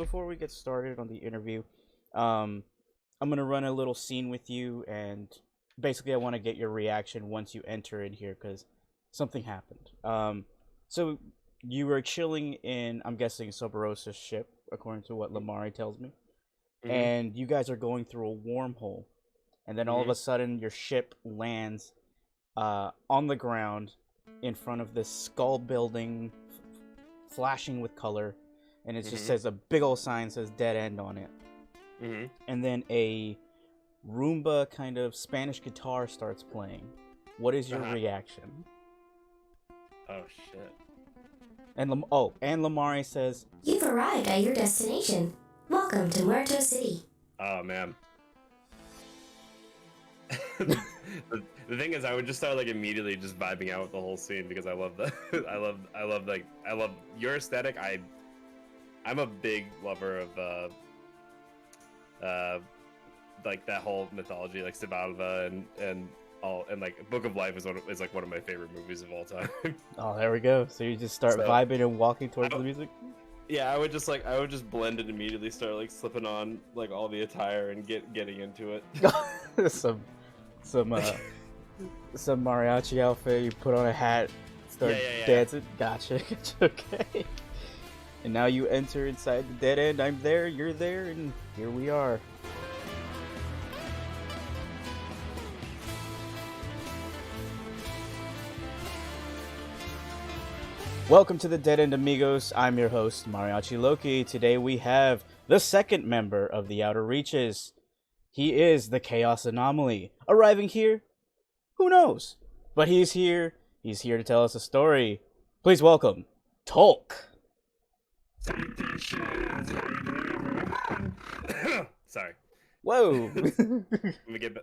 before we get started on the interview, um, I'm gonna run a little scene with you, and basically, I want to get your reaction once you enter in here because something happened. So you were chilling in, I'm guessing, Soberosa's ship, according to what Lamari tells me, Mm-hmm. and you guys are going through a wormhole, and then all of Mm-hmm. a sudden, your ship lands on the ground in front of this skull building, flashing with color, and it just Mm-hmm. says a big old sign says dead end on it. Mm-hmm. And then a Roomba kind of Spanish guitar starts playing. What is your Uh-huh. reaction? Oh shit. And Lamari says, You've arrived at your destination. Welcome to Muerto City. Oh man. The thing is, I would just start like immediately just vibing out with the whole scene because I love the I love your aesthetic. I'm a big lover of uh like that whole mythology, like Sivalva and all, and like Book of Life is like one of my favorite movies of all time. "Oh, there we go." So you just start So vibing and walking I towards the music. yeah, I would just blend it immediately, start like slipping on like all the attire and getting into it. some some uh some mariachi outfit. You put on a hat, start Yeah. dancing. Gotcha. Okay. And now you enter inside the dead end. I'm there. You're there, and here we are. Welcome to the Dead End Amigos. I'm your host, Mariachi Loki. Today we have the second member of the Outer Reaches. He is the Chaos Anomaly. Arriving here? Who knows? But he's here. He's here to tell us a story. Please welcome Tolkh. Sorry. Whoa. Let me get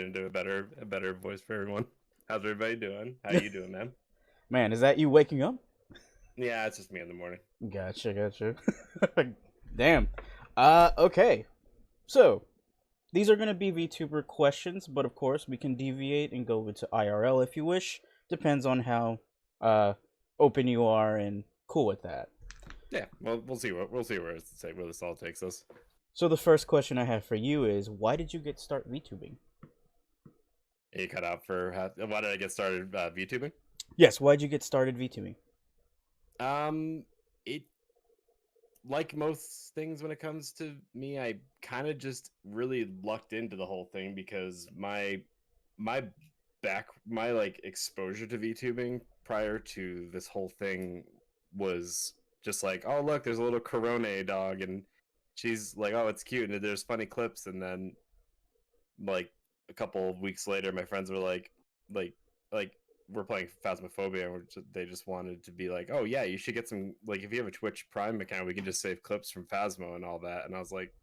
into a better voice for everyone. How's everybody doing? How you doing, man? Man, is that you waking up? Yeah, it's just me in the morning. Gotcha. Damn. Okay. So, these are going to be VTuber questions, but of course we can deviate and go into IRL if you wish. Depends on how open you are and cool with that. Yeah, well, we'll see where this all takes us. So the first question I have for you is, why did you get start VTubing? You cut out for why did I get started VTubing? Yes, why did you get started VTubing? It like most things when it comes to me, I kind of just really lucked into the whole thing because my like exposure to VTubing prior to this whole thing was just like, oh look, there's a little Corone dog and she's like, oh, it's cute and there's funny clips, and then like a couple of weeks later my friends were like we're playing Phasmophobia and they just wanted to be like, oh yeah, you should get some, like, if you have a Twitch Prime account we can just save clips from Phasmo and all that. And I was like,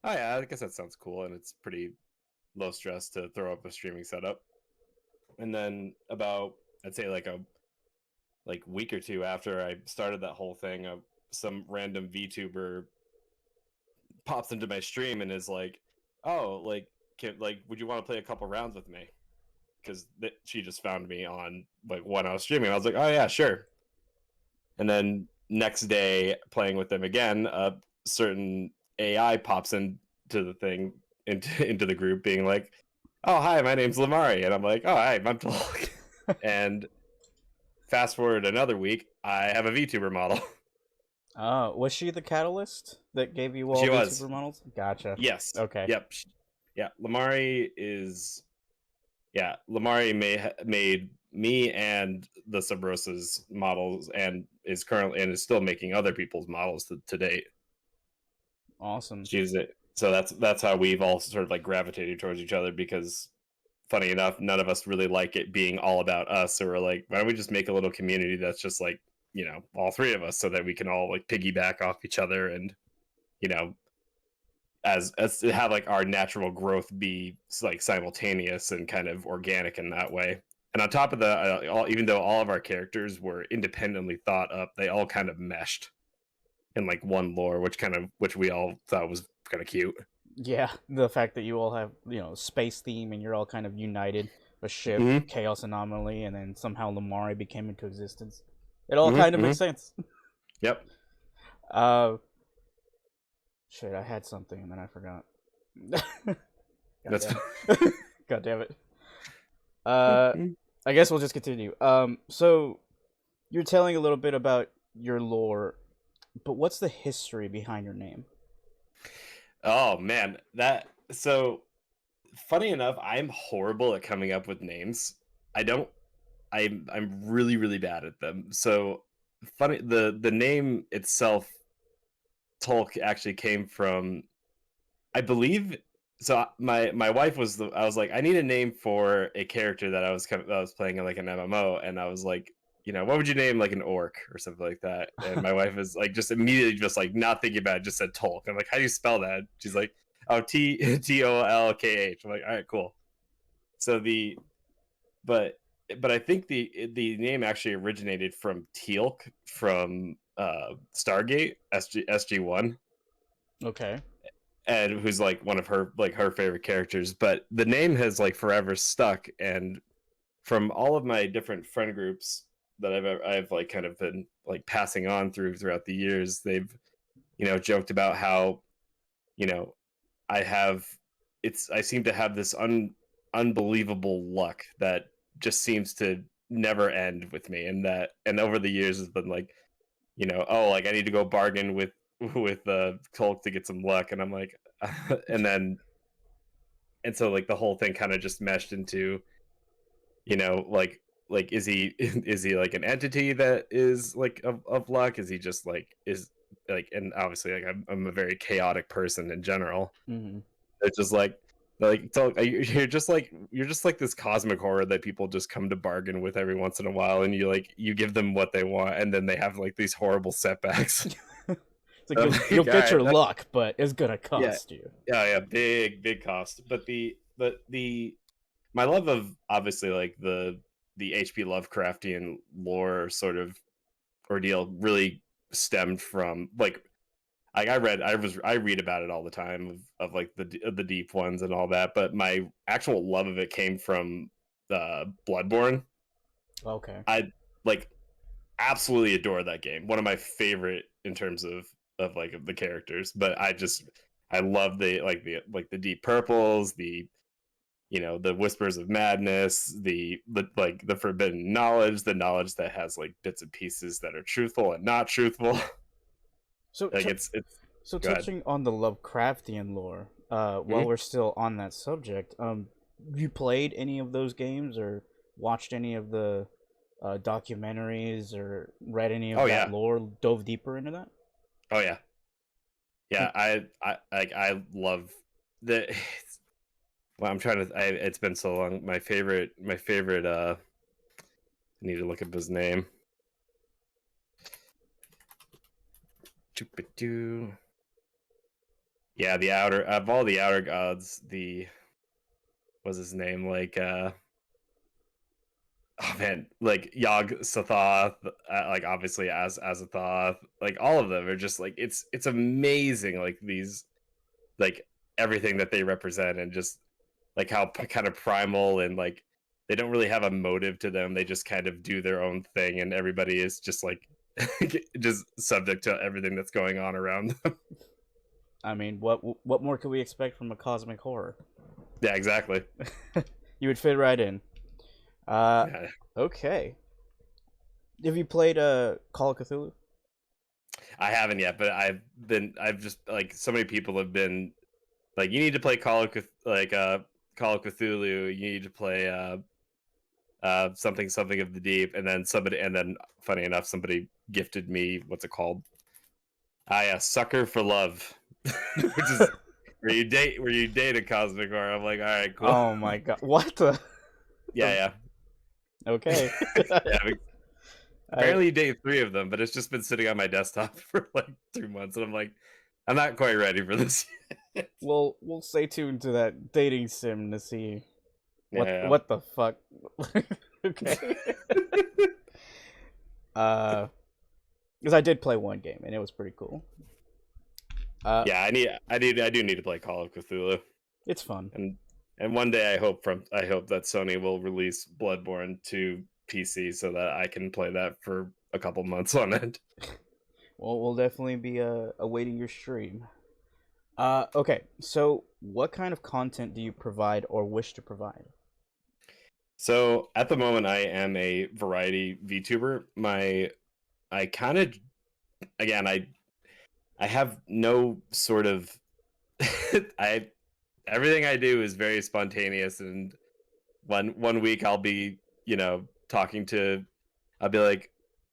oh yeah, I guess that sounds cool, and it's pretty low stress to throw up a streaming setup. And then about, I'd say like a week or two after I started that whole thing, some random VTuber pops into my stream and is like, oh, would you want to play a couple rounds with me? Because she just found me on like when I was streaming. I was like, oh yeah, sure. And then next day playing with them again, a certain AI pops into the thing, into the group, being like, oh hi, my name's Lamari, and I'm like, oh hi, I'm Tolkh. And fast forward another week, I have a VTuber model. Was she the catalyst that gave you all She VTuber was. models? Gotcha. Yes. Okay. Yep. Yeah. Lamari is. Yeah, Lamari made me and the Subrosas models, and is still making other people's models to date. Awesome. She's it. So that's how we've all sort of like gravitated towards each other, because funny enough, none of us really like it being all about us. So we're like, why don't we just make a little community that's just like, all three of us, so that we can all like piggyback off each other, and you know as to have like our natural growth be like simultaneous and kind of organic in that way. And on top of that, even though all of our characters were independently thought up, they all kind of meshed in like one lore, which we all thought was kind of cute. Yeah, the fact that you all have, space theme and you're all kind of united, a ship, Mm-hmm. Chaos Anomaly, and then somehow Lamari became into existence. It all Mm-hmm. kind of Mm-hmm. makes sense. Yep. Uh, Shit, I had something and then I forgot. God That's damn it. God damn it. I guess we'll just continue. So you're telling a little bit about your lore, but what's the history behind your name? Oh man, that so funny enough, I'm horrible at coming up with names. I don't I'm really really bad at them. So funny the name itself Tolkh actually came from I believe so my wife was the I was like I need a name for a character that I was playing in like an MMO and I was like what would you name like an orc or something like that? And my wife is like just immediately just like not thinking about it, just said Tolkh. I'm like, how do you spell that? She's like, oh Tolkh. I'm like, all right, cool. So but I think the name actually originated from Teal'c from Stargate SG1 Okay. and who's like one of her favorite characters, but the name has like forever stuck. And from all of my different friend groups that I've like kind of been like passing on throughout the years, they've joked about how you know I have I seem to have this unbelievable luck that just seems to never end with me, and over the years has been like oh, like I need to go bargain with Tolkh to get some luck, and I'm like, and so like the whole thing kind of just meshed into like is he like an entity that is like of luck? Is he just like is like and obviously like I'm a very chaotic person in general. Mm-hmm. It's just you're just like this cosmic horror that people just come to bargain with every once in a while, and you give them what they want, and then they have like these horrible setbacks. It's like you'll All get right, your luck, but it's gonna yeah, cost you. yeah, big cost. But the my love of obviously like the HP Lovecraftian lore sort of ordeal really stemmed from like I read about it all the time of like the deep ones and all that, but my actual love of it came from Bloodborne. Okay. I like absolutely adore that game. One of my favorite in terms of like the characters, but I love the deep purples, the whispers of madness, the like the forbidden knowledge, the knowledge that has like bits and pieces that are truthful and not truthful. So Like it's so go ahead. touching on the Lovecraftian lore, while Mhm. we're still on that subject, you played any of those games or watched any of the documentaries or read any of Oh that yeah. lore, dove deeper into that? Oh yeah. Can Yeah, I love the well, I'm trying to it's been so long. My favorite I need to look up his name. Choop-a-doo. Yeah, the outer of all the outer gods, the what's his name? Like oh man, like Yog Sothoth, like obviously as Azathoth, like all of them are just like it's amazing like these like everything that they represent and just like how kind of primal and like they don't really have a motive to them. They just kind of do their own thing, and everybody is just like just subject to everything that's going on around them. I mean, what more could we expect from a cosmic horror? Yeah, exactly. You would fit right in. Uh, Yeah. okay. Have you played Call of Cthulhu? I haven't yet, but I've just like so many people have been like, you need to play Call of Cthulhu. You need to play something of the deep, and then funny enough, somebody gifted me what's it called? Sucker for Love, which is where you date a cosmic horror. I'm like, all right, cool. Oh my god! What the? Yeah, Okay. yeah. I Apparently, you date three of them, but it's just been sitting on my desktop for like 2 months, and I'm like, I'm not quite ready for this yet. we'll stay tuned to that dating sim to see Yeah. what the fuck. Okay. Because I did play one game and it was pretty cool. Yeah, I do need to play Call of Cthulhu, It's fun. and one day I hope that Sony will release Bloodborne to PC so that I can play that for a couple months on end. Well, we'll definitely be awaiting your stream. Okay, so what kind of content do you provide or wish to provide? So at the moment, I am a variety VTuber. I kind of, again, I have no sort of, I everything I do is very spontaneous, and one week I'll be, talking to, I'll be like,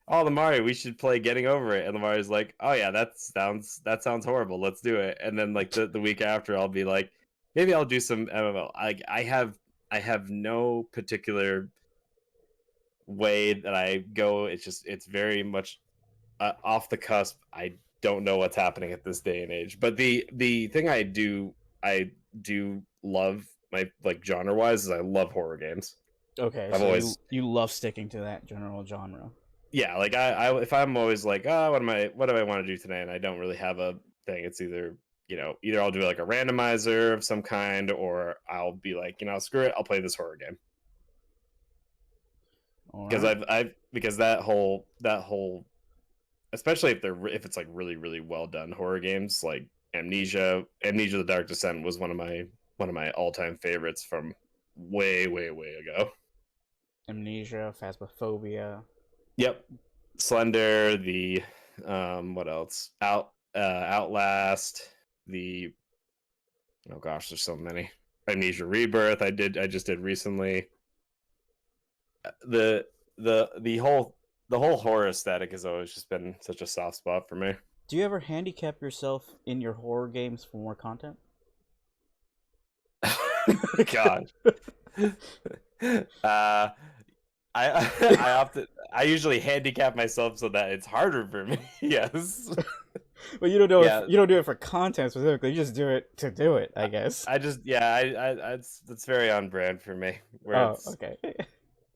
"Oh, Lamari, we should play Getting Over It," and Lamari's like, "Oh yeah, that sounds horrible. Let's do it." And then like the week after, I'll be like, "Maybe I'll do some MMO." I have no particular way that I go. It's very much off the cusp. I don't know what's happening at this day and age. But the thing I do love, my like genre wise, is I love horror games. Okay, I've so you always you love sticking to that general genre. Yeah, like I if I'm always like, oh, what do I want to do today, and I don't really have a thing, it's either I'll do like a randomizer of some kind, or I'll be like, screw it, I'll play this horror game. All Because right. because that whole, especially if it's like really really well done horror games, like Amnesia the Dark Descent was one of my all-time favorites from way way way ago. Amnesia, Phasmophobia. Yep. Slender, the what else? Outlast, the oh gosh, there's so many. Amnesia Rebirth, I just did recently. The the whole horror aesthetic has always just been such a soft spot for me. Do you ever handicap yourself in your horror games for more content? God. uh I usually handicap myself so that it's harder for me. Yes. Well, you don't do it. Yeah. You don't do it for content specifically. You just do it to do it, I guess. I just yeah, it's very on brand for me. Where Oh, it's okay.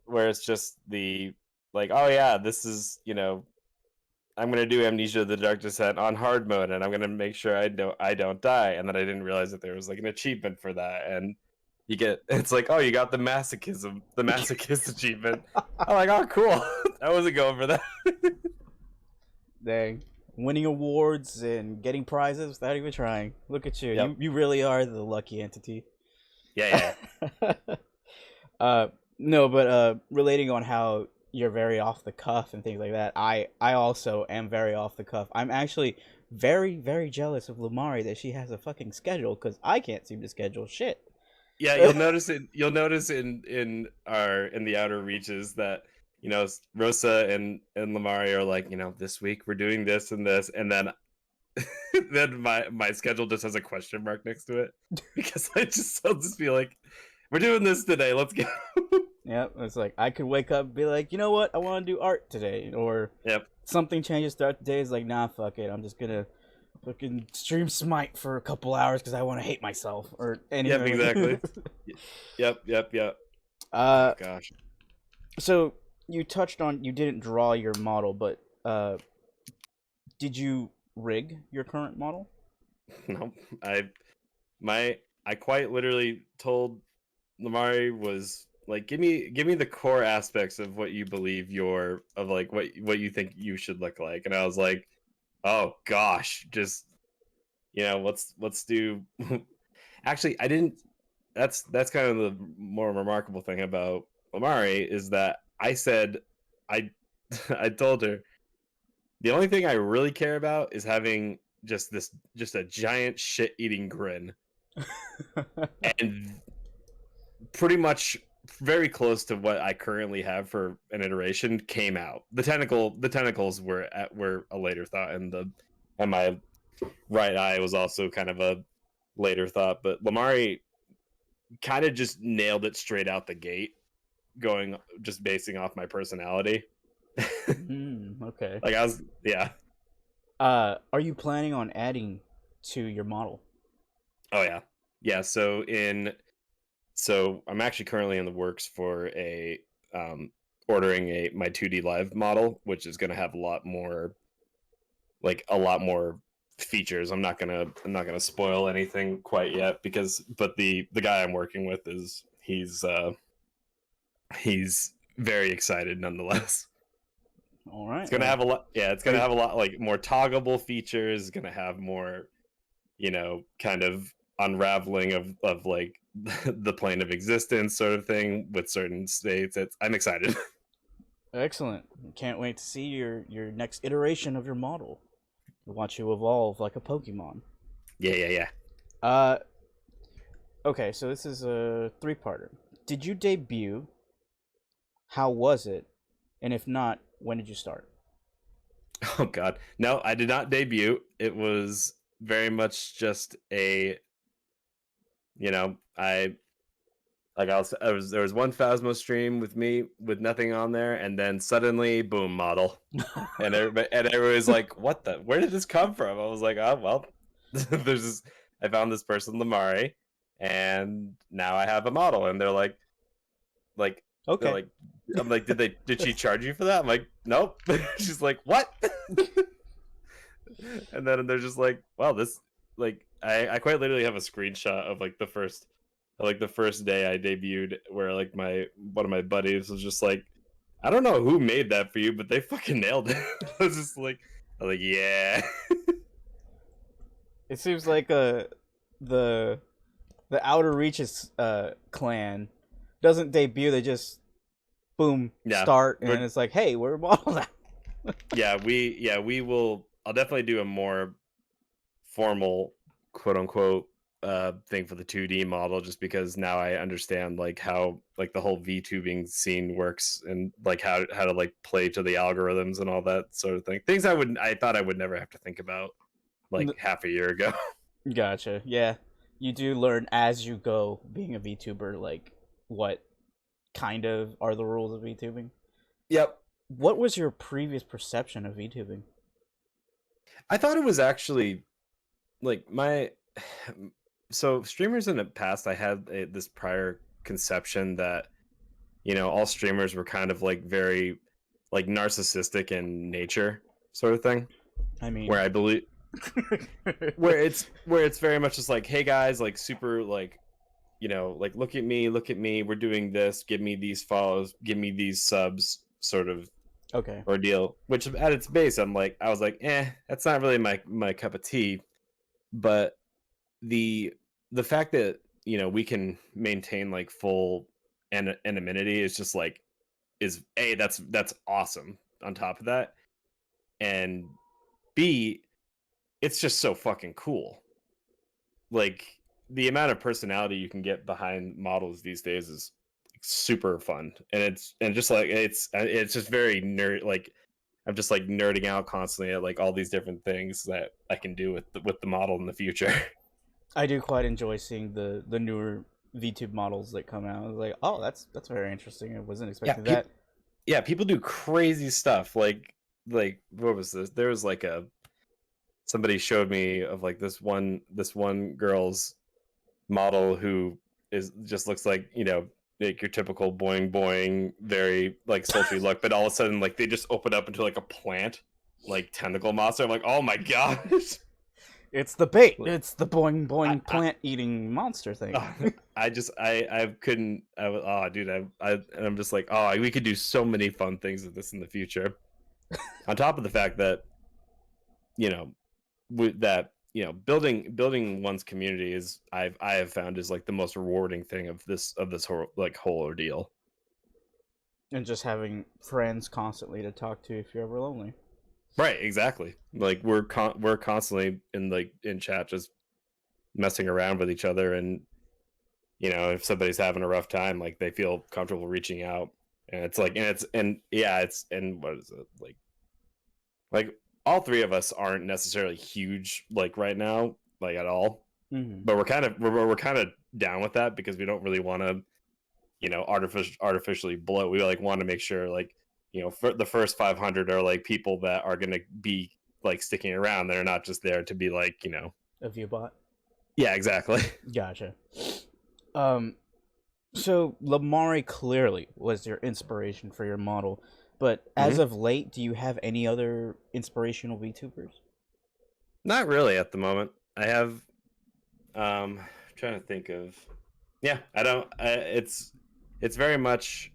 where it's just the like, oh yeah, this is, I'm gonna do Amnesia the Dark Descent on hard mode, and I'm gonna make sure I don't die, and then I didn't realize that there was like an achievement for that, and it's like, oh, you got the masochist achievement. I'm like, oh cool. I wasn't going for that. Dang, winning awards and getting prizes without even trying. Look at you. Yep. You really are the lucky entity. Yeah, uh, no, but relating on how you're very off the cuff and things like that, I also am very off the cuff. I'm actually very very jealous of Lumari that she has a fucking schedule because I can't seem to schedule shit. yeah. You'll notice in the outer reaches that, Rosa and Lamari are like, this week we're doing this and this, and then then my schedule just has a question mark next to it, because I'll just be like, we're doing this today, let's go. Yep, it's like I could wake up and be like, you know what, I want to do art today, or Yep. something changes throughout the day. It's like, nah, fuck it, I'm just gonna fucking stream Smite for a couple hours because I want to hate myself or Yep, anything. exactly. Yep. uh, Oh gosh. so you touched on you didn't draw your model, but did you rig your current model? No, I my I quite literally told Lamari, was like, give me the core aspects of what you believe of like what you think you should look like, and I was like, oh gosh, just, let's do. Actually, I didn't. That's kind of the more remarkable thing about Lamari, is that I said, I I told her, the only thing I really care about is having just a giant shit eating grin, and pretty much very close to what I currently have for an iteration came out. The tentacles were a later thought, and my right eye was also kind of a later thought. But Lamari kind of just nailed it straight out the gate, going just basing off my personality. Okay. Like I was, yeah. Are you planning on adding to your model? Oh yeah, yeah. So I'm actually currently in the works for ordering my 2D live model, which is going to have a lot more features. I'm not gonna spoil anything quite yet, but the guy I'm working with he's very excited nonetheless. All right. It's gonna Well, have a lot. Yeah, it's gonna have a lot like more toggleable features. It's gonna have more kind of unraveling of like the plane of existence sort of thing with certain states. I'm excited. Excellent. Can't wait to see your next iteration of your model. Watch you evolve like a Pokemon. Yeah. Uh, okay, so this is a three-parter. Did you debut? How was it? And if not, when did you start? Oh God, no, I did not debut. It was very much just a, I like there was one Phasmo stream with me with nothing on there, and then suddenly, boom, model, and everybody was like, "What the? Where did this come from?" I was like, "Oh well, there's this. I found this person, Lamari, and now I have a model." And like, they're Okay. like, I'm like, did she charge you for that? I'm like, nope. She's like, what? And then they're just like, wow, this like I quite literally have a screenshot of like the first day I debuted where like one of my buddies was just like, I don't know who made that for you, but they fucking nailed it. I was like, yeah. It seems like the Outer Reaches clan doesn't debut. They just boom Yeah, start, and then it's like, hey, we're model now. we will. I'll definitely do a more formal, quote unquote, thing for the 2D model, just because now I understand like how like the whole VTubing scene works, and like how to like play to the algorithms and all that sort of thing. Things I thought I would never have to think about like half a year ago. Gotcha. Yeah, you do learn as you go. Being a VTuber, like what kind of are the rules of VTubing? Yep. What was your previous perception of VTubing? I thought it was actually like so streamers in the past, I had this prior conception that all streamers were kind of like very like narcissistic in nature sort of thing, I mean, where I believe where it's very much just like, hey guys, like super like like look at me, we're doing this, give me these follows, give me these subs sort of okay. ordeal, which at its base I was like, that's not really my cup of tea. But the fact that we can maintain like full anonymity is just like that's awesome. On top of that, and B, it's just so fucking cool. Like the amount of personality you can get behind models these days is super fun, and it's just very nerd. Like I'm just like nerding out constantly at like all these different things that I can do with the model in the future. I do quite enjoy seeing the newer VTube models that come out. I was like, oh, that's very interesting. I wasn't expecting that. Yeah, people do crazy stuff. Like what was this? There was like somebody showed me of like this one girl's model who just looks like like your typical boing very like sultry look, but all of a sudden like they just open up into like a plant, like tentacle monster. I'm like, oh my gosh. It's the bait. It's the boing boing plant eating monster thing. I couldn't. I'm just like, oh, we could do so many fun things with this in the future. On top of the fact that, building one's community is I have found is like the most rewarding thing of this whole ordeal. And just having friends constantly to talk to if you're ever lonely. Right, exactly. Like we're constantly in chat just messing around with each other, and if somebody's having a rough time, like they feel comfortable reaching out, and it's like and what is it like all three of us aren't necessarily huge like right now, like at all, but we're kind of down with that because we don't really want to artificially bloat. We like want to make sure like for the first 500 are like people that are going to be like sticking around. They're not just there to be like, a viewbot. Yeah, exactly. Gotcha. So Lamari clearly was your inspiration for your model, but as of late, do you have any other inspirational VTubers? Not really at the moment. I have, trying to think of, yeah, I don't, it's very much,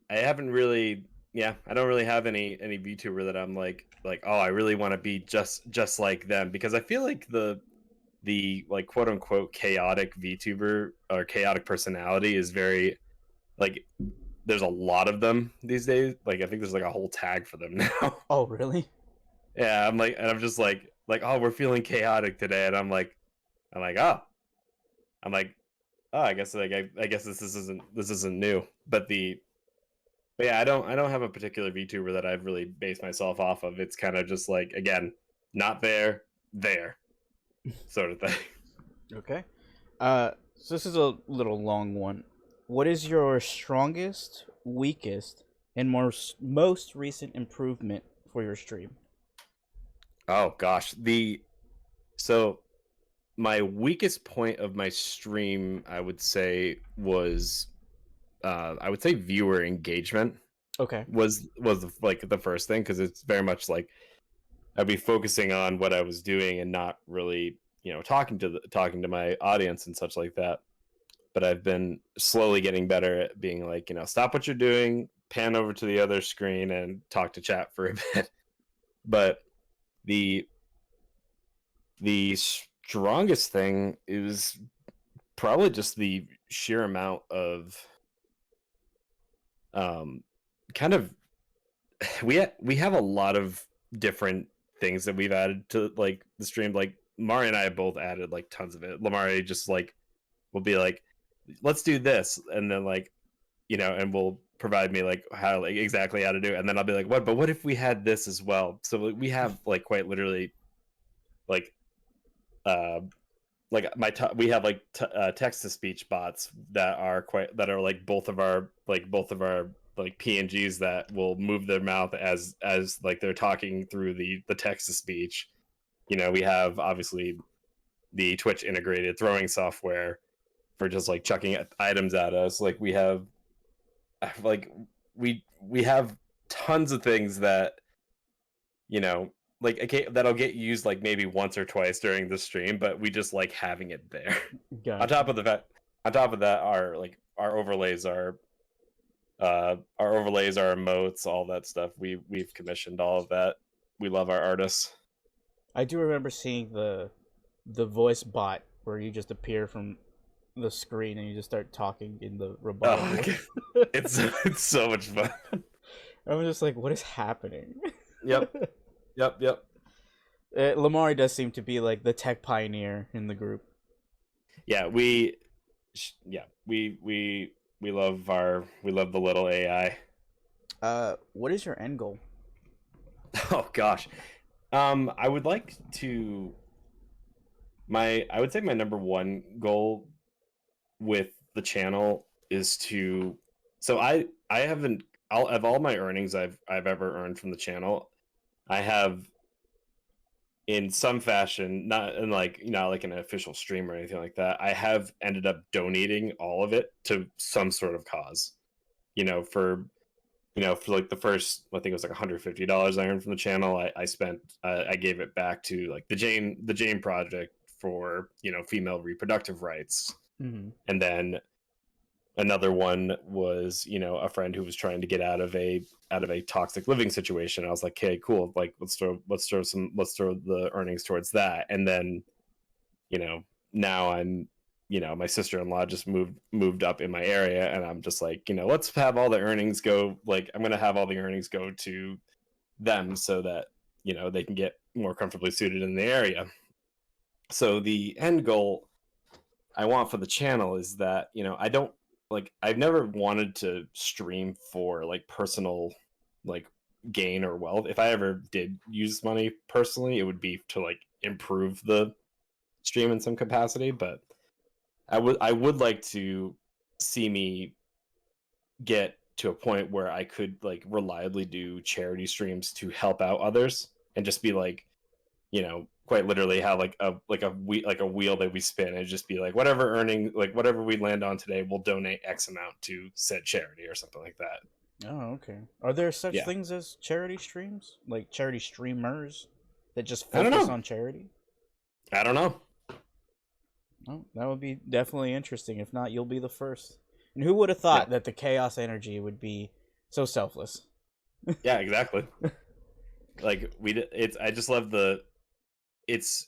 I haven't really, I don't really have any VTuber that I'm like, like, oh, I really want to be just like them, because I feel like the like quote unquote chaotic VTuber or chaotic personality is very like, there's a lot of them these days. Like I think there's like a whole tag for them now. Oh, really? Yeah, I'm like, and I'm just like, oh, we're feeling chaotic today, and I'm like, oh, I'm like, oh, I guess like I guess this isn't new. But yeah, I don't have a particular VTuber that I've really based myself off of. It's kind of just like, again, not there sort of thing. Okay. So this is a little long one. What is your strongest, weakest, and most recent improvement for your stream? Oh gosh, the so my weakest point of my stream, I would say, was I would say viewer engagement Okay. was like the first thing, because it's very much like I'd be focusing on what I was doing and not really, talking to my audience and such like that. But I've been slowly getting better at being like, stop what you're doing, pan over to the other screen, and talk to chat for a bit. But the strongest thing is probably just the sheer amount of kind of we have a lot of different things that we've added to like the stream. Like Mari and I have both added like tons of it. Lamari just like will be like, let's do this, and then like, and will provide me like how like exactly how to do it, and then I'll be like, what if we had this as well? So we have like quite literally like uh we have like text to speech bots that are like both of our like PNGs that will move their mouth as like they're talking through the text to speech. We have obviously the Twitch integrated throwing software for just like chucking items at us. Like we have like we have tons of things that, like, okay, that'll get used like maybe once or twice during the stream, but we just like having it there. Gotcha. On top of that, our overlays are emotes, all that stuff. We've commissioned all of that. We love our artists. I do remember seeing the voice bot where you just appear from the screen and you just start talking in the rebuttal. Oh, okay. It's so much fun. I was just like, what is happening? Yep. Lamari does seem to be like the tech pioneer in the group. Yeah, we love the little AI. What is your end goal? Oh gosh. I would like to I would say my number one goal with the channel is to, so I haven't, of all my earnings I've ever earned from the channel, I have in some fashion, not in like, like an official stream or anything like that, I have ended up donating all of it to some sort of cause. For like the first, I think it was like $150 I earned from the channel, I gave it back to like the Jane Project for, female reproductive rights. Mm-hmm. And then another one was, a friend who was trying to get out of a toxic living situation. I was like, hey, cool, like let's throw the earnings towards that. And then, now I'm, my sister-in-law just moved up in my area, and I'm just like, let's have all the earnings go, like I'm gonna have all the earnings go to them so that, they can get more comfortably suited in the area. So the end goal I want for the channel is that, I don't, like, I've never wanted to stream for like personal like gain or wealth. If I ever did use money personally, it would be to like improve the stream in some capacity. But I would like to see me get to a point where I could like reliably do charity streams to help out others, and just be like, quite literally have like a wheel that we spin, and just be like, whatever we land on today, we'll donate X amount to said charity or something like that. Oh, okay. Are there such Yeah. things as charity streams? Like charity streamers that just I don't focus know. on charity? I don't know. Oh, that would be definitely interesting. If not, you'll be the first. And who would have thought that the chaos energy would be so selfless? Yeah, exactly. like it's I just love it's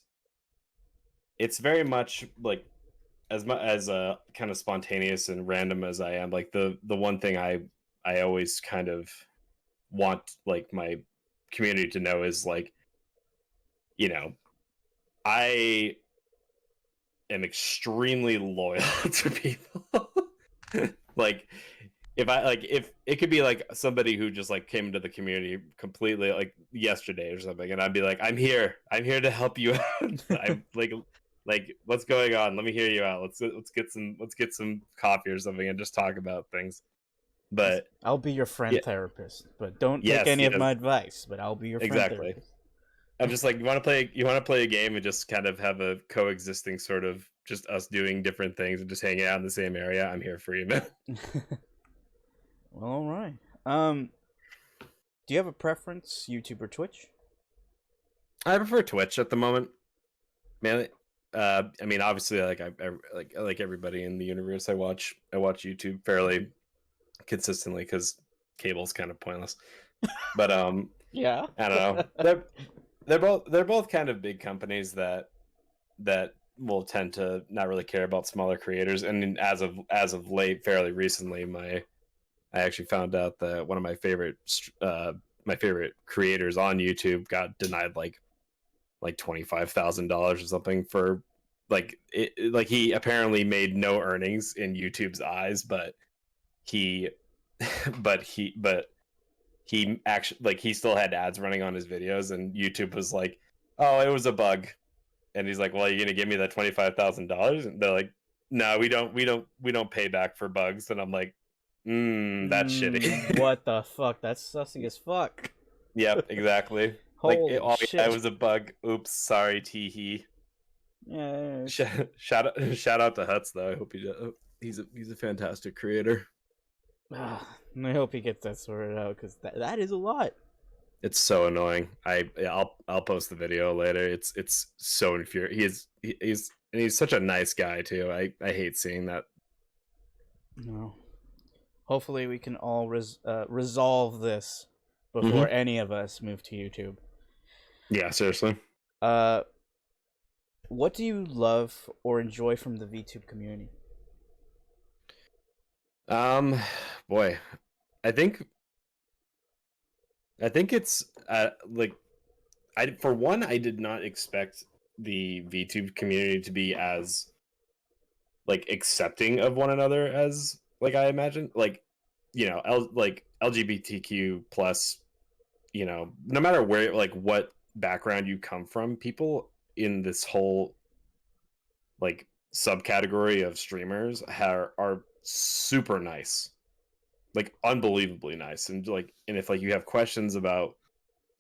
it's very much like as much as kind of spontaneous and random as I am. Like the one thing I always kind of want like my community to know is like, you know, I am extremely loyal to people. Like if it could be like somebody who just like came into the community completely like yesterday or something, and I'd be like, I'm here to help you out. I'm like what's going on? Let me hear you out. Let's get some coffee or something and just talk about things. But I'll be your friend yeah, therapist, but don't take yes, any of yes, my advice. But I'll be your friend exactly. therapist. I'm just like, you want to play a game and just kind of have a coexisting sort of just us doing different things and just hanging out in the same area. I'm here for you, man. Well, all right. Do you have a preference, YouTube or Twitch? I prefer Twitch at the moment, man. I mean, obviously, like I like everybody in the universe. I watch YouTube fairly consistently because cable's kind of pointless. But Yeah. I don't know. They're both kind of big companies that will tend to not really care about smaller creators. And as of late, fairly recently, I actually found out that one of my favorite creators on YouTube got denied like $25,000 or something for like he apparently made no earnings in YouTube's eyes, but he but he actually like he still had ads running on his videos, and YouTube was like, "Oh, it was a bug," and he's like, "Well, you're gonna give me that $25,000?" And they're like, "No, we don't pay back for bugs," and I'm like, that's shitty. What the fuck? That's sussy as fuck. Yep, exactly. Like, Holy oh yeah, shit. it was a bug. Oops, sorry, teehee. Yeah. Shout out to Huts though. I hope he's a fantastic creator. I hope he gets that sorted out because that is a lot. It's so annoying. I'll post the video later. It's so infuriating. He's such a nice guy too. I hate seeing that. No. Hopefully, we can all resolve this before any of us move to YouTube. Yeah, seriously. What do you love or enjoy from the VTube community? Boy, I think it's like for one, I did not expect the VTube community to be as like accepting of one another as like I imagined. Like, like LGBTQ plus, no matter where like what background you come from, people in this whole like subcategory of streamers are super nice, like unbelievably nice, and if like you have questions about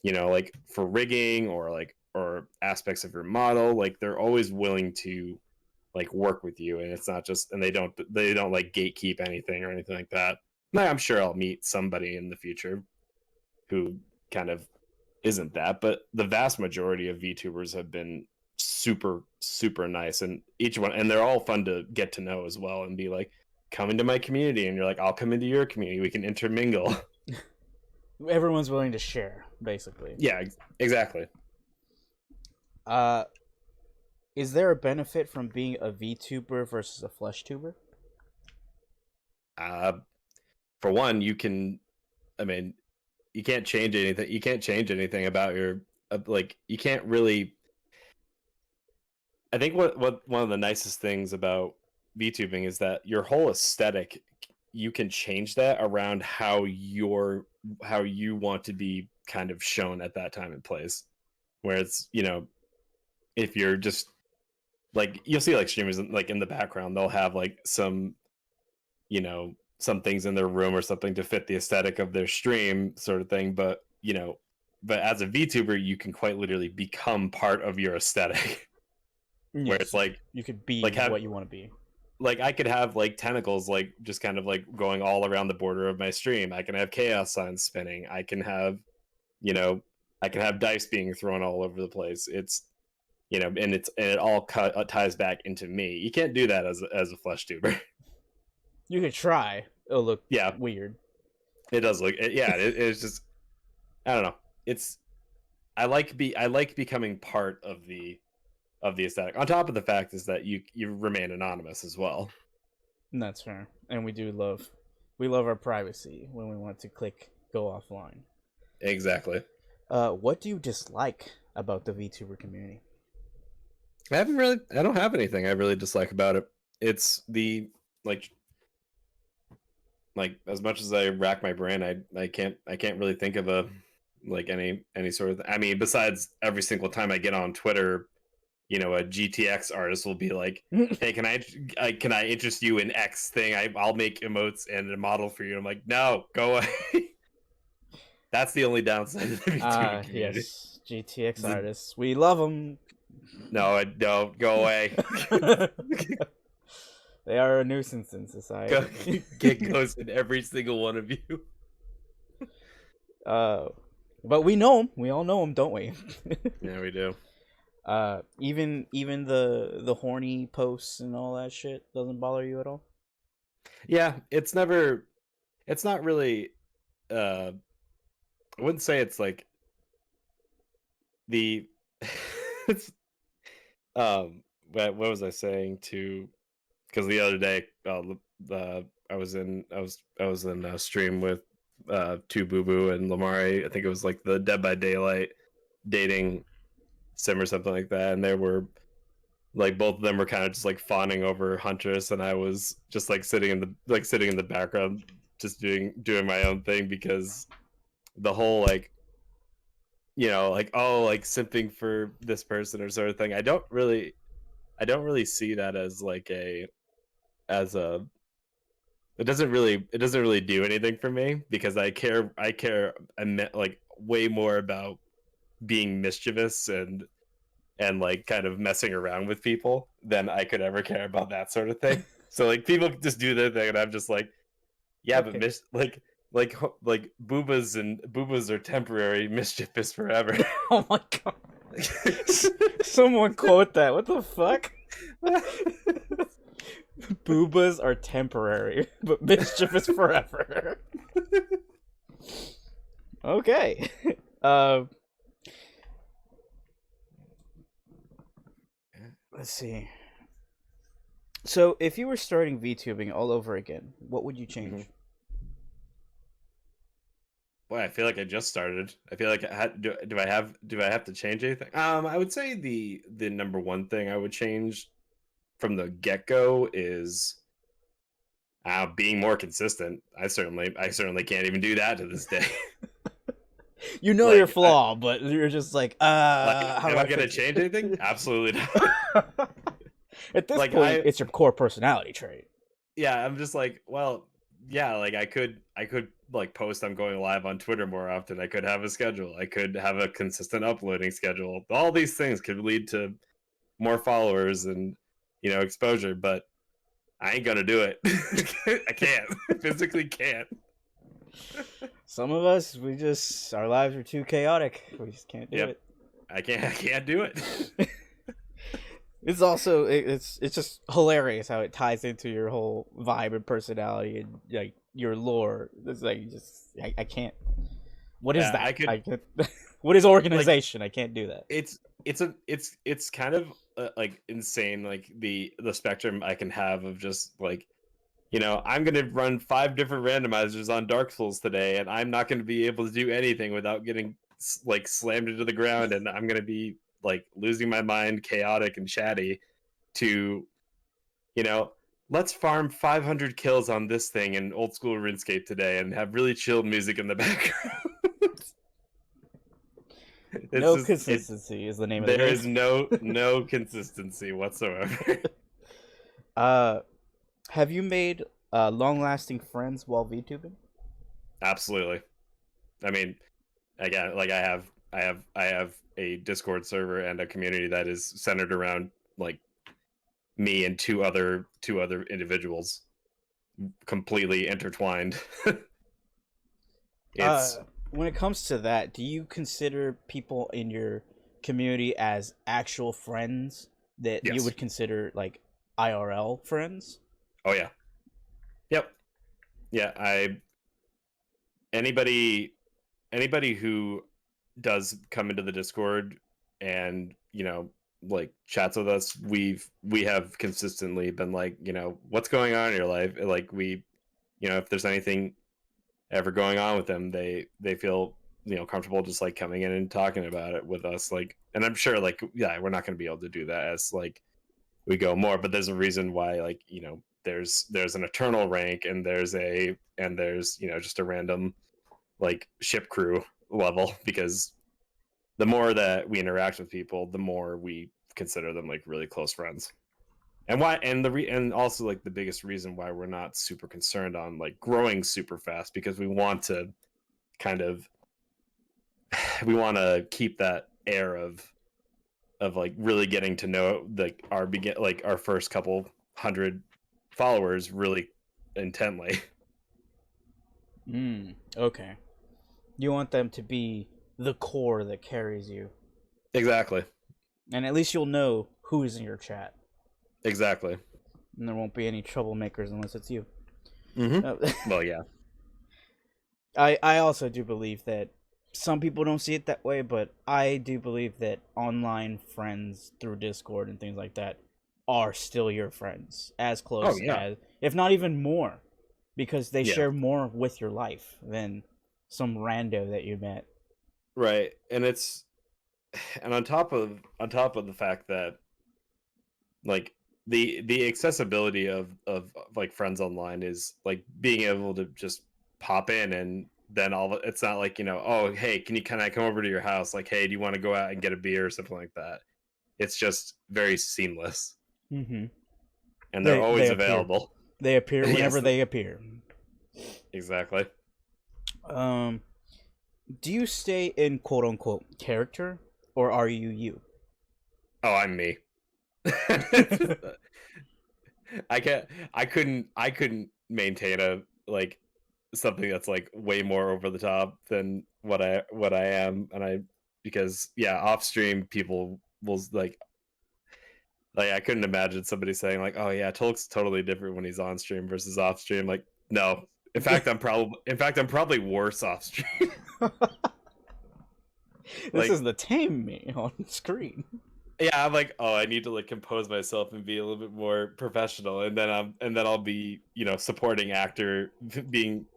like for rigging or aspects of your model, like they're always willing to like work with you, and it's not just, and they don't like gatekeep anything or anything like that. Now, I'm sure I'll meet somebody in the future who kind of isn't that, but the vast majority of VTubers have been super nice, and they're all fun to get to know as well, and be like, come into my community, and you're like, I'll come into your community, we can intermingle. Everyone's willing to share, basically. Yeah, exactly. Is there a benefit from being a VTuber versus a flesh tuber? For one, I mean, you can't change anything. You can't change anything about your like. You can't really. I think what one of the nicest things about VTubing is that your whole aesthetic, you can change that around how you want to be kind of shown at that time and place. Where it's, if you're just like, you'll see like streamers like in the background, they'll have like some things in their room or something to fit the aesthetic of their stream sort of thing, but as a VTuber, you can quite literally become part of your aesthetic. Yes, where it's like you could be like what you want to be. Like I could have like tentacles like just kind of like going all around the border of my stream. I can have chaos signs spinning. I can have dice being thrown all over the place. It's and it all ties back into me. You can't do that as a flesh tuber. You could try. It'll look yeah weird. It does look it's just, I don't know. It's I like becoming part of the aesthetic. On top of the fact is that you remain anonymous as well. That's fair, and we love our privacy when we want to click go offline. Exactly. What do you dislike about the VTuber community? I don't have anything I really dislike about it. It's the like as much as I rack my brain, I can't really think of a like any sort of. I mean, besides every single time I get on Twitter, you know, a GTX artist will be like, "Hey, can I interest you in X thing? I'll make emotes and a model for you." I'm like, "No, go away." That's the only downside of the VTuber community. Yes, GTX artists, we love them. No, I don't. Go away. They are a nuisance in society. Get ghosted, every single one of you. But we know them. We all know them, don't we? Yeah, we do. Even the horny posts and all that shit doesn't bother you at all? Yeah, it's not really. I wouldn't say it's like the. It's what was I saying to? Because the other day, I was in a stream with Two Boo Boo and Lamari. I think it was like the Dead by Daylight dating sim or something like that, and they were like both of them were kind of just like fawning over Huntress, and I was just like sitting in the background, just doing my own thing, because the whole like, you know, like, oh, like simping for this person or sort of thing. I don't really see that as like as a it doesn't really do anything for me, because I care like way more about being mischievous and like kind of messing around with people than I could ever care about that sort of thing. So like people just do their thing, and I'm just like, yeah, Okay. but like boobas are temporary, mischief is forever. Oh my god. Someone quote that. What the fuck? Boobas are temporary, but mischief is forever. Okay. Let's see. So, if you were starting VTubing all over again, what would you change? Mhm. Boy, I feel like I just started. I feel like do I have to change anything? I would say the number one thing I would change from the get go is being more consistent. I certainly can't even do that to this day. You know Like, your flaw, but you're just like, like, how am do I I gonna fix change it? anything? Absolutely not. At this Like, point, it's your core personality trait. yeah, I'm just like, well, yeah, like I could like post I'm going live on Twitter more often. I could have a schedule. I could have a consistent uploading schedule. All these things could lead to more followers and, you know, exposure, but I ain't gonna do it. I can't. Physically can't. Some of us, our lives are too chaotic. We just can't do it. I can't do it. It's also it's just hilarious how it ties into your whole vibe and personality and like your lore. It's like I can't. What is Yeah, that? I could- can't. What is organization? I can't do that. It's kind of like insane, like the spectrum I can have of just like, you know, I'm gonna run 5 different randomizers on Dark Souls today, and I'm not gonna be able to do anything without getting like slammed into the ground, and I'm gonna be like losing my mind, chaotic and chatty, to, you know, let's farm 500 kills on this thing in old school RuneScape today and have really chilled music in the background. No consistency is the name of the game. There is no consistency whatsoever. Have you made long-lasting friends while VTubing? Absolutely. I mean, again, like I have a Discord server and a community that is centered around like me and two other individuals, completely intertwined. It's When it comes to that, do you consider people in your community as actual friends that you Yes. would consider like IRL friends? Oh yeah. Yep. Yeah, anybody who does come into the Discord and, like chats with us, we have consistently been like, what's going on in your life? Like if there's anything ever going on with them, they feel comfortable just like coming in and talking about it with us. Like, and I'm sure like we're not going to be able to do that as like we go more, but there's a reason why like there's an eternal rank and there's just a random like ship crew level, because the more that we interact with people, the more we consider them like really close friends. And why and also like the biggest reason why we're not super concerned on like growing super fast, because we want to kind of we want to keep that air of like really getting to know like our first couple hundred followers really intently. Okay. You want them to be the core that carries you. Exactly. And at least you'll know who's in your chat. Exactly. And there won't be any troublemakers unless it's you. Well, yeah. I also do believe that some people don't see it that way, but I do believe that online friends through Discord and things like that are still your friends. As close as, if not even more. Because they share more with your life than some rando that you met. Right. And on top of the fact that like the accessibility of like friends online is like being able to just pop in, and then it's not like oh hey, can I come over to your house, like hey, do you want to go out and get a beer or something like that. It's just very seamless. Mm-hmm. And they're always available. They appear whenever they appear. Exactly. Do you stay in quote unquote character, or are you? Oh, I'm me. I couldn't maintain a like something that's like way more over the top than what I am, and because off stream people will like I couldn't imagine somebody saying like, oh yeah, Tolkh's totally different when he's on stream versus off stream. Like, no. In fact, I'm probably worse off stream. This is the tame me on screen. Yeah, I'm like, oh, I need to like compose myself and be a little bit more professional, and then I'll be supporting actor, being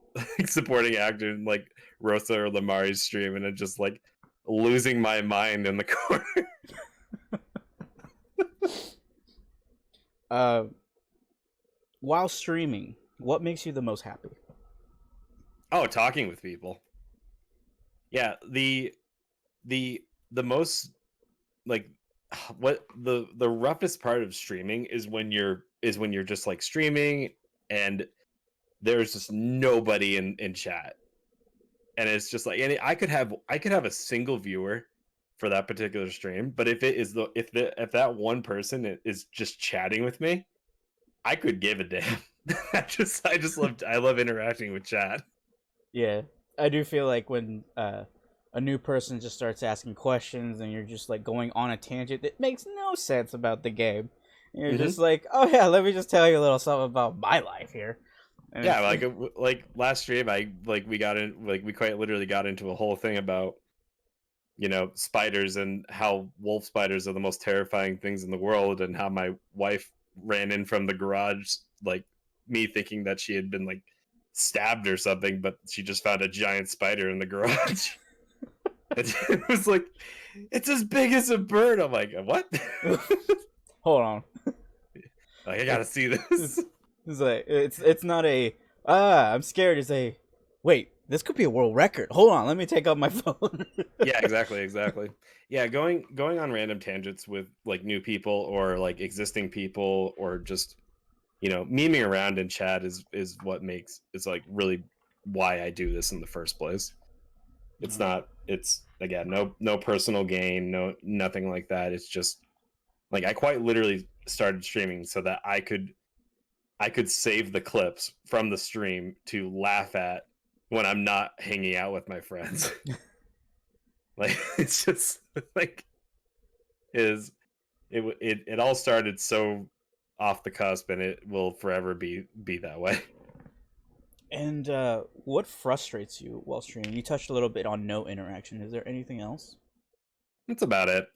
supporting actor in like Rosa or Lamari's stream, and I'm just like losing my mind in the corner. While streaming, what makes you the most happy? Oh, talking with people. Yeah, the most like what the roughest part of streaming is when you're just like streaming and there's just nobody in chat, and it's just like, and I could have a single viewer for that particular stream, but if if that one person is just chatting with me, I could give a damn. I love interacting with chat. Yeah, I do feel like when a new person just starts asking questions and you're just like going on a tangent that makes no sense about the game. And you're just like, oh yeah, let me just tell you a little something about my life here. And yeah, like last stream, we quite literally got into a whole thing about spiders and how wolf spiders are the most terrifying things in the world, and how my wife ran in from the garage, like me thinking that she had been like stabbed or something, but she just found a giant spider in the garage. It was like, it's as big as a bird. I'm like, what? Hold on. Like, I gotta see this. It's like it's not I'm scared. It's a wait. This could be a world record. Hold on, let me take out my phone. Yeah, exactly. Yeah, going on random tangents with like new people or like existing people, or just memeing around in chat is what makes it's like really why I do this in the first place. It's not. It's again no personal gain, nothing like that. It's just like I quite literally started streaming so that I could save the clips from the stream to laugh at when I'm not hanging out with my friends. Like, it's just like it all started so off the cusp, and it will forever be that way. And what frustrates you while streaming? You touched a little bit on no interaction. Is there anything else? That's about it.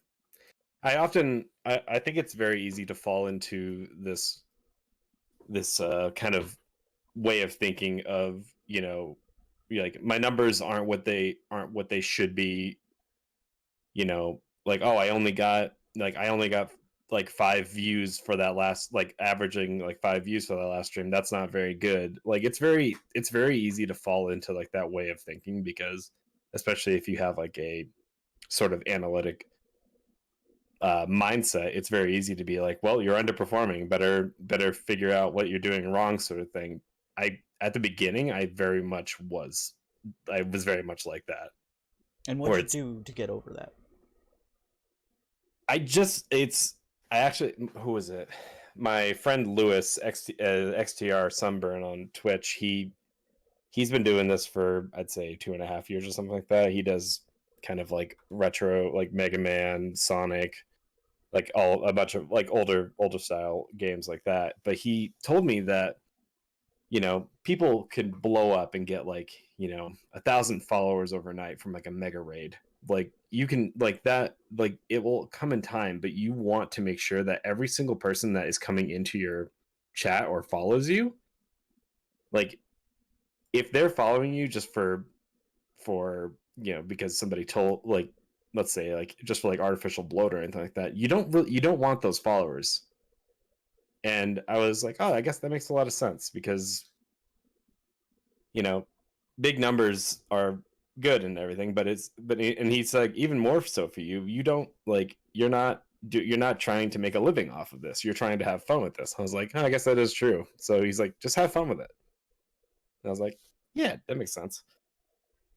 I think it's very easy to fall into this kind of way of thinking of, like my numbers aren't what they should be, like, oh, I only got like 5 views for that last, like averaging like 5 views for that last stream. That's not very good. Like it's very easy to fall into like that way of thinking, because especially if you have like a sort of analytic mindset, it's very easy to be like, well, you're underperforming, better figure out what you're doing wrong, sort of thing. At the beginning, I was very much like that, And where what'd you it's do to get over that? I just it's I actually who was it? My friend Lewis XTR Sunburn on Twitch. He's been doing this for, I'd say, 2.5 years or something like that. He does kind of like retro, like Mega Man, Sonic, like all a bunch of like older style games like that. But he told me that, people could blow up and get like, 1,000 followers overnight from like a mega raid. Like you can like that, like it will come in time, but you want to make sure that every single person that is coming into your chat or follows you, like if they're following you just for because somebody told, like, let's say like just for like artificial bloat or anything like that, you don't want those followers. And I was like, oh, I guess that makes a lot of sense, because you know big numbers are good and everything, and he's like, even more so for you, you don't like you're not trying to make a living off of this, you're trying to have fun with this. I was like, oh, I guess that is true. So he's like, just have fun with it. And I was like, yeah, that makes sense.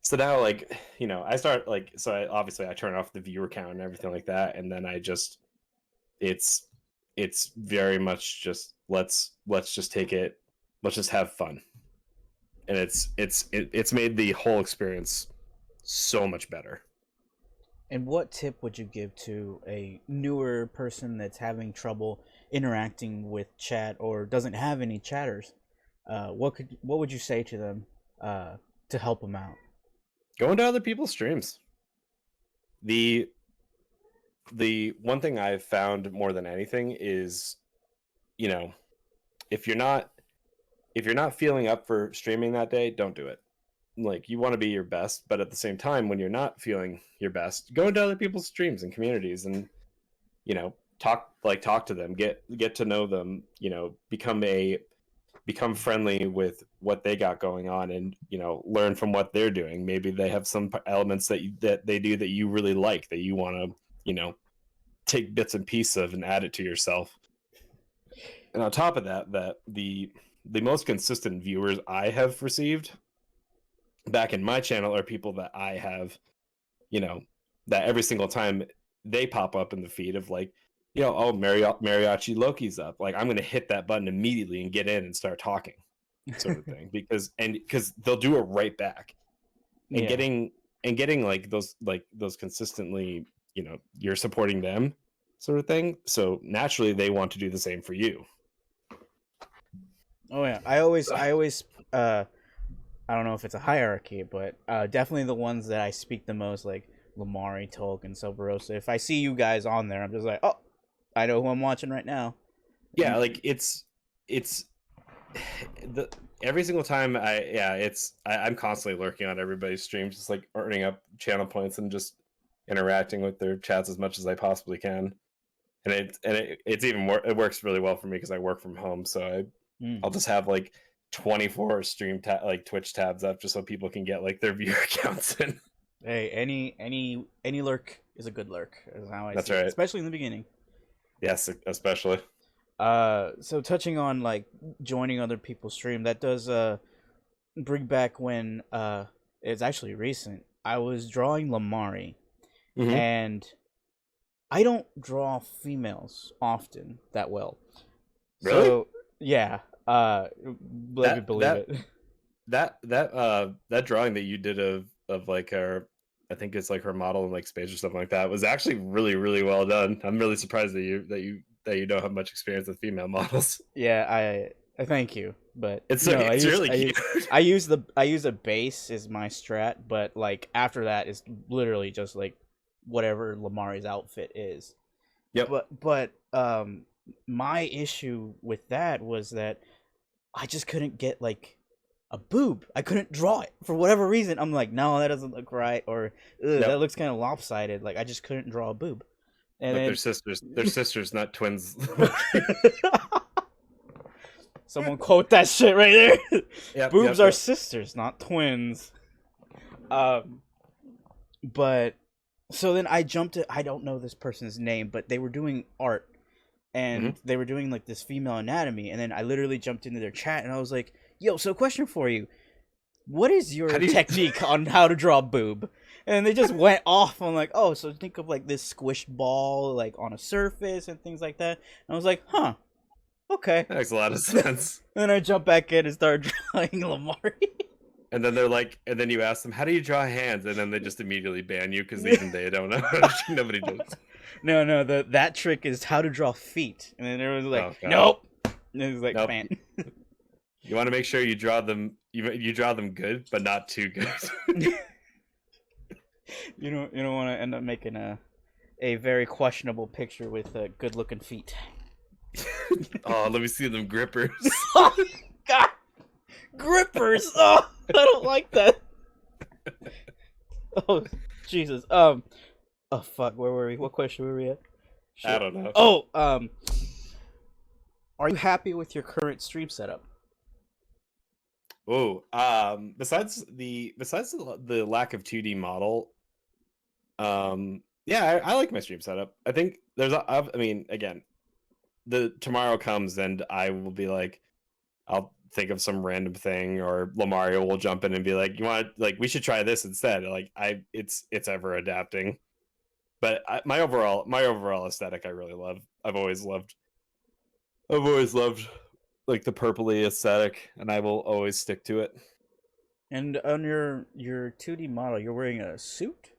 So now, like, I start like, obviously I turn off the viewer count and everything like that, and then it's it's very much just let's just take it, let's just have fun. And it's made the whole experience so much better. And what tip would you give to a newer person that's having trouble interacting with chat or doesn't have any chatters? What would you say to them to help them out? Go into other people's streams. The one thing I've found more than anything is, you know if you're not feeling up for streaming that day, don't do it. Like, you want to be your best, but at the same time, when you're not feeling your best, go into other people's streams and communities, and talk to them, get to know them, become friendly with what they got going on, and learn from what they're doing. Maybe they have some elements that they do that you really like, that you want to take bits and pieces of and add it to yourself. And on top of that, the most consistent viewers I have received back in my channel are people that I have, that every single time they pop up in the feed of like, oh, Mariachi Loki's up, like I'm going to hit that button immediately and get in and start talking, sort of thing, because they'll do it right back. And Yeah. getting like those consistently, you're supporting them, sort of thing. So naturally they want to do the same for you. Oh yeah, I always I don't know if it's a hierarchy, but definitely the ones that I speak the most, like Lamari, Tolkh, and Silverosa. If I see you guys on there, I'm just like, oh, I know who I'm watching right now. Yeah, like it's the every single time I'm constantly lurking on everybody's streams, just like earning up channel points and just interacting with their chats as much as I possibly can. And it's even more, it works really well for me because I work from home, so I'll just have like 24 like Twitch tabs up just so people can get like their viewer counts in. Hey, any lurk is a good lurk, is how I That's see it, right. especially in the beginning. Yes, especially. So touching on like joining other people's stream, that does bring back when it's actually recent. I was drawing Lamari, Mm-hmm. and I don't draw females often that well. Really? So yeah, let me believe it. That drawing that you did of like her, I think it's like her model in like space or something like that, was actually really, really well done. I'm really surprised that you don't have much experience with female models. Yeah, I thank you. But It's no, it's really cute. I use a base is my strat, but like after that is literally just like whatever Lamari's outfit is. Yep. But my issue with that was that I just couldn't get like a boob. I couldn't draw it for whatever reason. I'm like, no, that doesn't look right, or that looks kind of lopsided. Like I just couldn't draw a boob. And Look, then... they're sisters. They're sisters, not twins. Someone quote that shit right there. Yep, Boobs are sisters, not twins. But so then I jumped to, I don't know this person's name, but they were doing art, and they were doing like this female anatomy, and then I literally jumped into their chat and I was like, yo, so question for you. What is your technique on how to draw a boob? And they just went off on like, oh, so think of like this squished ball like on a surface and things like that. And I was like, huh. Okay. That makes a lot of sense. And then I jump back in and start drawing Lamari. And then they're like, and then you ask them, how do you draw hands? And then they just immediately ban you because even they don't know. Nobody does. No, that trick is how to draw feet. And then everyone's like, nope. And it was like, man. You want to make sure you draw them, you draw them good, but not too good. You don't want to end up making a very questionable picture with good looking feet. Oh, let me see them grippers. Oh, God, grippers! Oh, I don't like that. Oh, Jesus. Oh fuck, where were we? What question were we at? Shit. I don't know. Oh, are you happy with your current stream setup? Oh, besides the lack of 2D model, yeah, I like my stream setup. I think I mean, again, tomorrow comes and I will be like, I'll think of some random thing, or Lamario will jump in and be like, you want like we should try this instead. Like it's ever adapting. But my overall aesthetic I really love. I've always loved like the purpley aesthetic, and I will always stick to it. And on your 2D model, you're wearing a suit?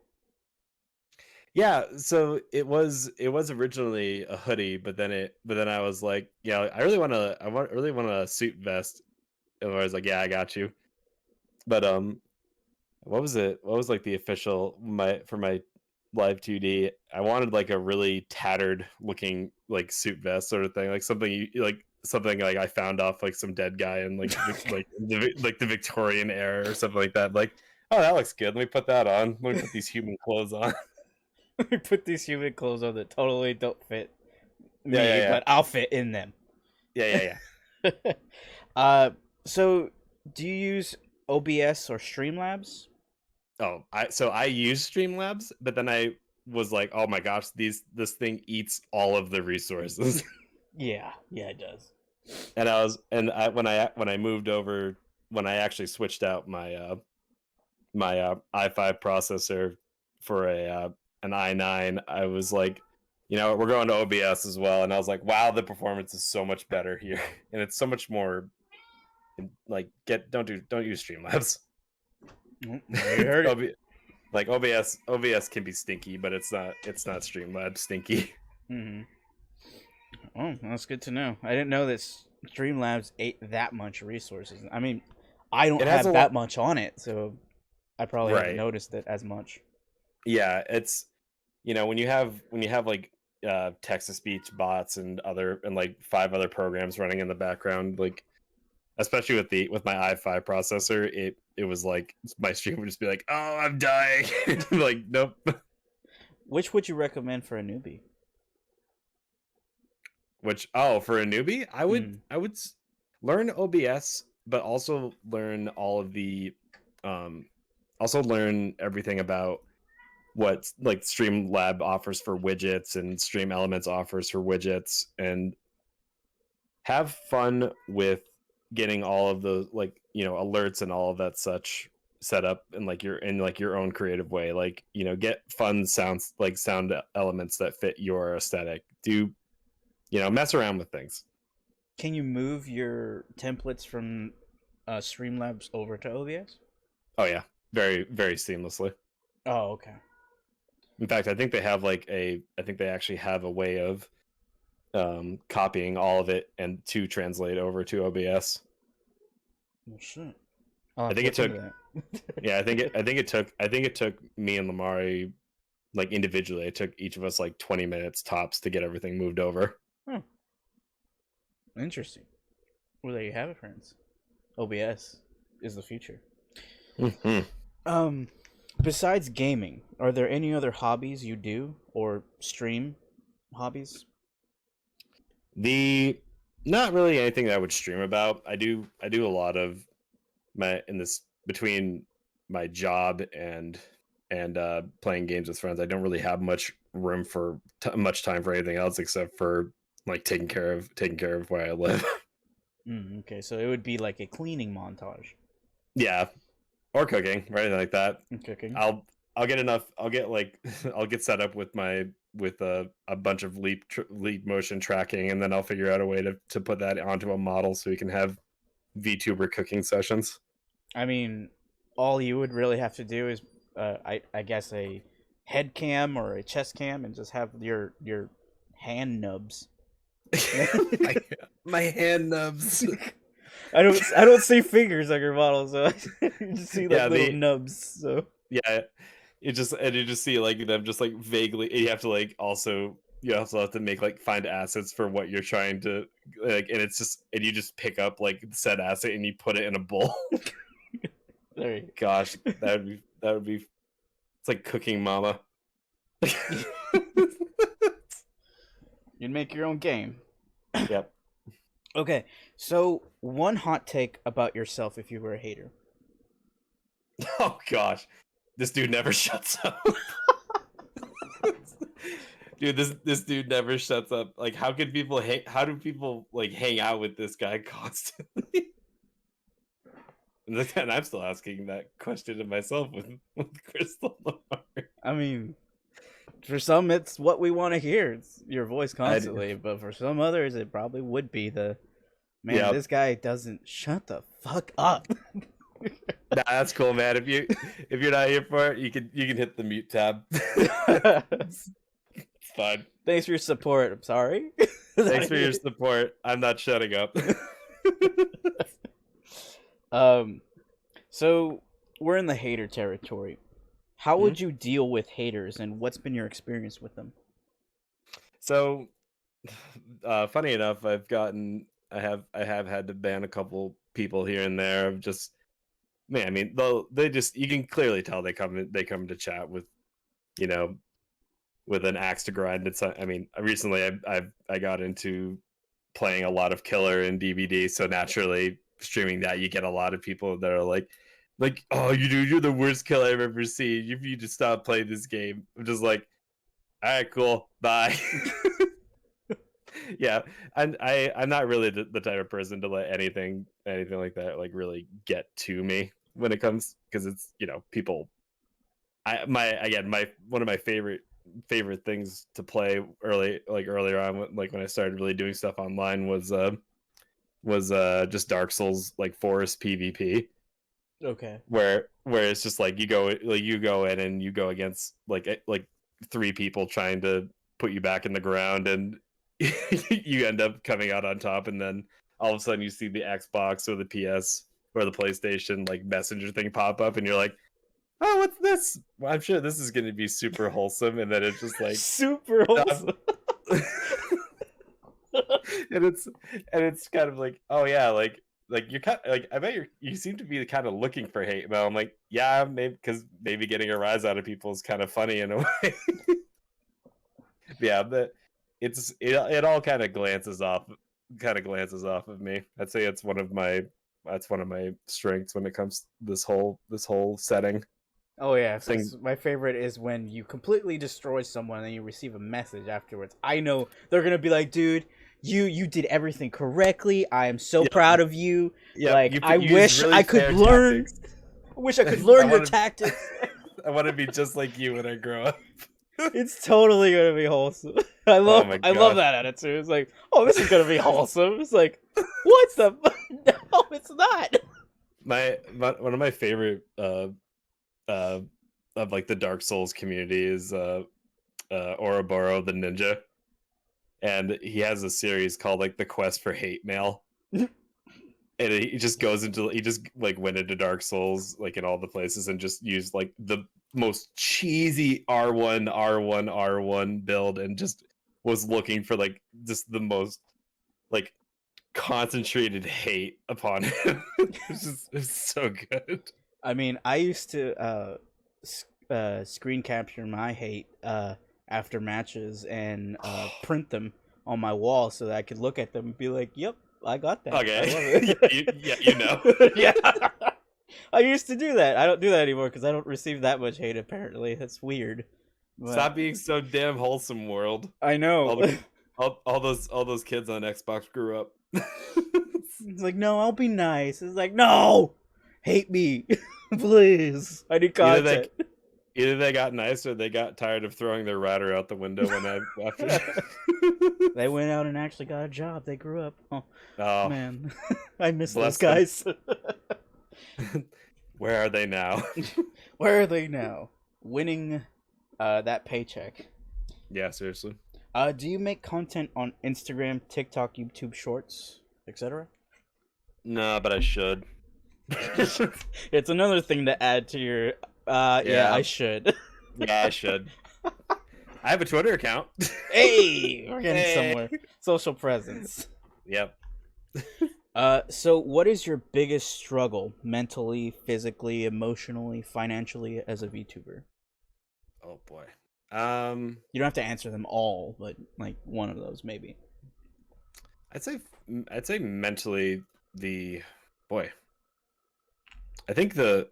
Yeah, so it was originally a hoodie, but then I was like, yeah, I really want a suit vest. And I was like, yeah, I got you. But what was it? What was like the official for my live 2D? I wanted like a really tattered looking like suit vest sort of thing, like something like I found off like some dead guy in like the Victorian era or something like that. Like, oh, that looks good. Let me put that on. Let me put these human clothes on. Let me put these human clothes on that totally don't fit me, yeah. but I'll fit in them. Yeah. So do you use OBS or Streamlabs? Oh, I use Streamlabs, but then I was like, oh my gosh, this thing eats all of the resources. Yeah, it does. And when I moved over, when I actually switched out my my i5 processor for an i9, I was like, you know, we're going to OBS as well, and I was like, wow, the performance is so much better here, and it's so much more like don't use Streamlabs. You heard it. Like OBS can be stinky, but it's not Streamlabs stinky. Mm-hmm. Oh, that's good to know. I didn't know that Streamlabs ate that much resources. I mean, I don't have that much on it, so I probably haven't noticed it as much. Yeah, it's, you know, when you have like text to speech bots and like 5 other programs running in the background, like especially with my i5 processor, it was like my stream would just be like, oh, I'm dying. Like, nope. Which would you recommend for a newbie? For a newbie, I would learn OBS, but also learn all of the also learn everything about what like Streamlab offers for widgets and Stream Elements offers for widgets, and have fun with getting all of the, like, you know, alerts and all of that such set up in like your own creative way. Like, you know, get fun sound elements that fit your aesthetic. Do, you know, mess around with things. Can you move your templates from Streamlabs over to OBS? Oh yeah, very, very seamlessly. Oh, okay. In fact, I think they actually have a way of copying all of it and to translate over to OBS. Well, shit. I'll I have to think it look took. into that. Yeah, I think it took me and Lamari like individually. It took each of us like 20 minutes tops to get everything moved over. Huh. Interesting. Well, there you have it, friends. OBS is the future. Hmm. Um, Besides gaming, are there any other hobbies you do or stream hobbies? The not really anything that I would stream about. I do a lot of my in this between my job and playing games with friends. I don't really have much room for much time for anything else except for like taking care of where I live. Okay, so it would be like a cleaning montage Yeah, or cooking or anything like that. and cooking. I'll get enough. I'll get like I'll get set up with a bunch of leap motion tracking, and then I'll figure out a way to put that onto a model so we can have VTuber cooking sessions. I mean, all you would really have to do is, I guess, a head cam or a chest cam, and just have your hand nubs. my, my hand nubs. I don't see fingers on your model, so you just see like Yeah, little nubs. So Yeah, you just see like them just like vaguely. You also have to make like find assets for what you're trying to like, and you just pick up like said asset and you put it in a bowl. there you Gosh, that would be it's like cooking mama. You'd make your own game. Yep. Okay, so one hot take about yourself if you were a hater. Oh gosh, this dude never shuts up. Dude, this dude never shuts up. Like, how do people like hang out with this guy constantly? And I'm still asking that question to myself with Crystal Lamar. I mean, for some, it's what we want to hear. It's your voice constantly, but for some others, it probably would be the man. Yep. This guy doesn't shut the fuck up. Nah, that's cool, man. If you're not here for it, you can hit the mute tab. It's fine. Thanks for your support. I'm sorry. Thanks for your support. I'm not shutting up. So we're in the hater territory. How would you deal with haters, and what's been your experience with them? So, funny enough, I have had to ban a couple people here and there. Of just, man, I mean, you can clearly tell they come to chat with, you know, with an axe to grind. I mean, recently I got into playing a lot of Killer and DVD, so naturally streaming that, you get a lot of people that are like, oh, you're the worst killer I've ever seen. You need to stop playing this game. I'm just like, all right, cool, bye. Yeah, and I'm not really the type of person to let anything like that like really get to me when it comes, because it's, people. My one of my favorite things to play earlier on, like when I started really doing stuff online, was just Dark Souls, like Forest PvP. Okay. Where it's just like you go in and you go against like three people trying to put you back in the ground, and you end up coming out on top, and then all of a sudden you see the Xbox or the PS or the PlayStation like messenger thing pop up, and you're like, oh, what's this? Well, I'm sure this is going to be super wholesome, and then it's just like super wholesome. and it's kind of like, oh yeah, like you're kind of, like, I bet you seem to be kind of looking for hate mail. I'm like, yeah, maybe getting a rise out of people is kind of funny in a way. Yeah, but it all kind of glances off of me. I'd say that's one of my strengths when it comes to this whole setting. Oh yeah, Thing. my favorite is when you completely destroy someone and you receive a message afterwards. I know they're gonna be like, dude, you did everything correctly. I am so proud of you. Yeah, like, I wish I could learn. I wish I could learn your tactics. I want to be just like you when I grow up. It's totally gonna be wholesome. I love that attitude. It's like, oh, this is gonna be wholesome. It's like, what the? No, it's not. One of my favorite of like the Dark Souls community is Ouroboros the Ninja, and he has a series called like the Quest for Hate Mail, And he just like went into Dark Souls like in all the places and just used like the most cheesy R1 build and just was looking for like just the most like concentrated hate upon him. It's so good. I mean, I used to screen capture my hate after matches and print them on my wall so that I could look at them and be like, "Yep, I got that. Okay. I love it." Yeah. I used to do that. I don't do that anymore because I don't receive that much hate. Apparently, that's weird. But Stop being so damn wholesome, world. I know. All those kids on Xbox grew up. It's like, no, I'll be nice. It's like, no, hate me, please. I need content. Either they got nice or they got tired of throwing their router out the window after. They went out and actually got a job. They grew up. Oh man, I miss those bless them. guys. Where are they now? Where are they now? Winning that paycheck. Yeah, seriously. Do you make content on Instagram, TikTok, YouTube Shorts, etc.? No, but I should. It's another thing to add to your. Yeah, I should. Yeah, I should. I have a Twitter account. Hey, we're getting somewhere. Social presence. Yep. So what is your biggest struggle mentally, physically, emotionally, financially as a VTuber? Oh boy. You don't have to answer them all, but like one of those maybe. I'd say mentally boy. I think the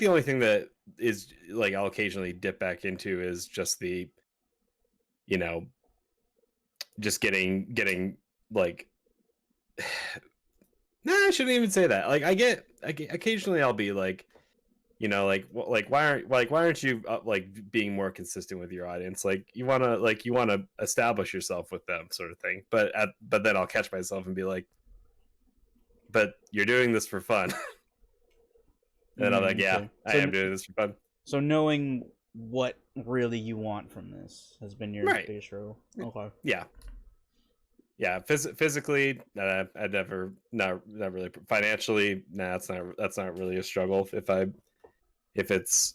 only thing that is like I'll occasionally dip back into is just the, just getting like, nah, I shouldn't even say that. Like I get occasionally I'll be like, why aren't you like being more consistent with your audience? Like you want to establish yourself with them, sort of thing. But then I'll catch myself and be like, but you're doing this for fun. And I'm like, yeah, I am doing this for fun. So knowing what really you want from this has been your biggest struggle. Okay. Yeah. Physically, I never, not really. Financially, nah, that's not really a struggle. If it's,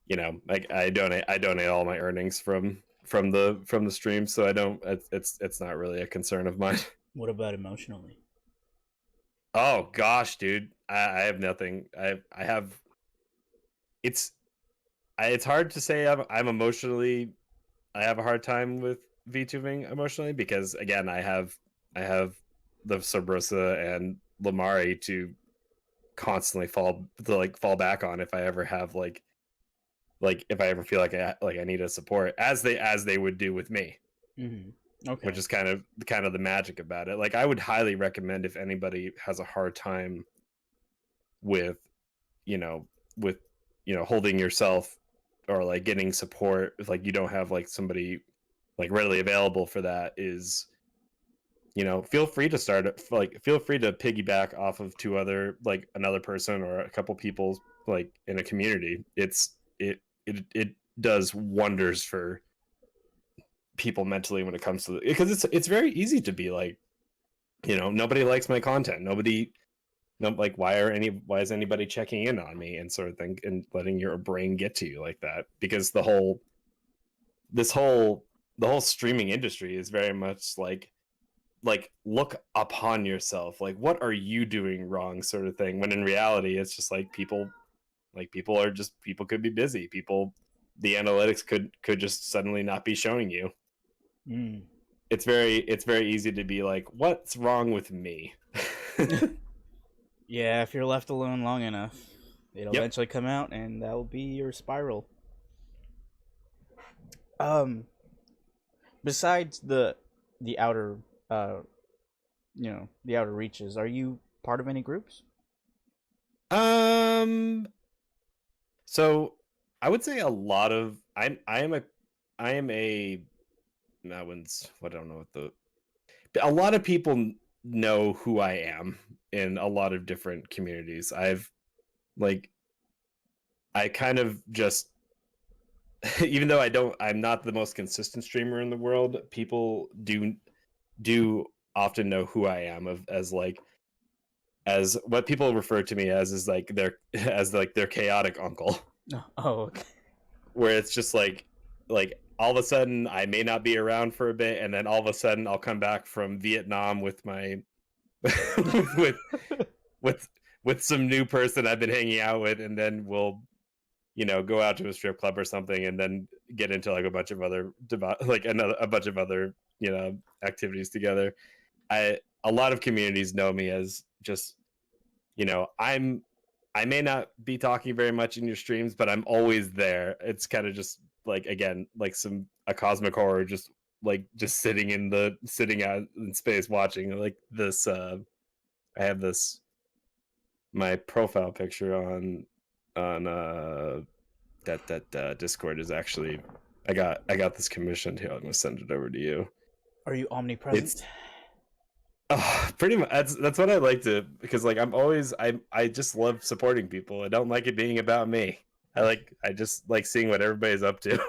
like I donate all my earnings from the stream, so I don't. It's not really a concern of mine. What about emotionally? Oh gosh, dude, I have nothing. I have. It's hard to say I'm emotionally. I have a hard time with VTubing emotionally because again, I have the Sabrosa and Lamari to constantly fall back on if I ever have like if I ever feel like I need a support as they would do with me. Mm-hmm. Okay. Which is kind of the magic about it. Like I would highly recommend if anybody has a hard time with holding yourself or like getting support if like you don't have like somebody like readily available for that is feel free to piggyback off of another person or a couple people like in a community. It does wonders for people mentally when it comes to because it's very easy to be like, nobody likes my content, why is anybody checking in on me and sort of thing, and letting your brain get to you like that, because the whole streaming industry is very much like look upon yourself, like what are you doing wrong, sort of thing, when in reality it's just like people could be busy, the analytics could just suddenly not be showing you. It's very easy to be like, what's wrong with me? Yeah, if you're left alone long enough, it'll eventually come out, and that will be your spiral. Besides the outer, the outer reaches, are you part of any groups? So I would say a lot of I am a that one's what I don't know what the a lot of people know who I am in a lot of different communities. I kind of just even though I'm not the most consistent streamer in the world, people do often know who I am as what people refer to me as is like their chaotic uncle, Oh, okay. where it's just like all of a sudden I may not be around for a bit, and then all of a sudden I'll come back from Vietnam with my with with with some new person I've been hanging out with, and then we'll go out to a strip club or something, and then get into like a bunch of other a bunch of other activities together. A lot of communities know me as just I may not be talking very much in your streams, but I'm always there. It's kind of just like, again, like a cosmic horror, just sitting out in space watching like this. I have this my profile picture on that Discord is actually I got this commissioned here. I'm gonna send it over to you. Are you omnipresent? It's pretty much that's what I like to, because like I just love supporting people. I don't like it being about me. I just like seeing what everybody's up to.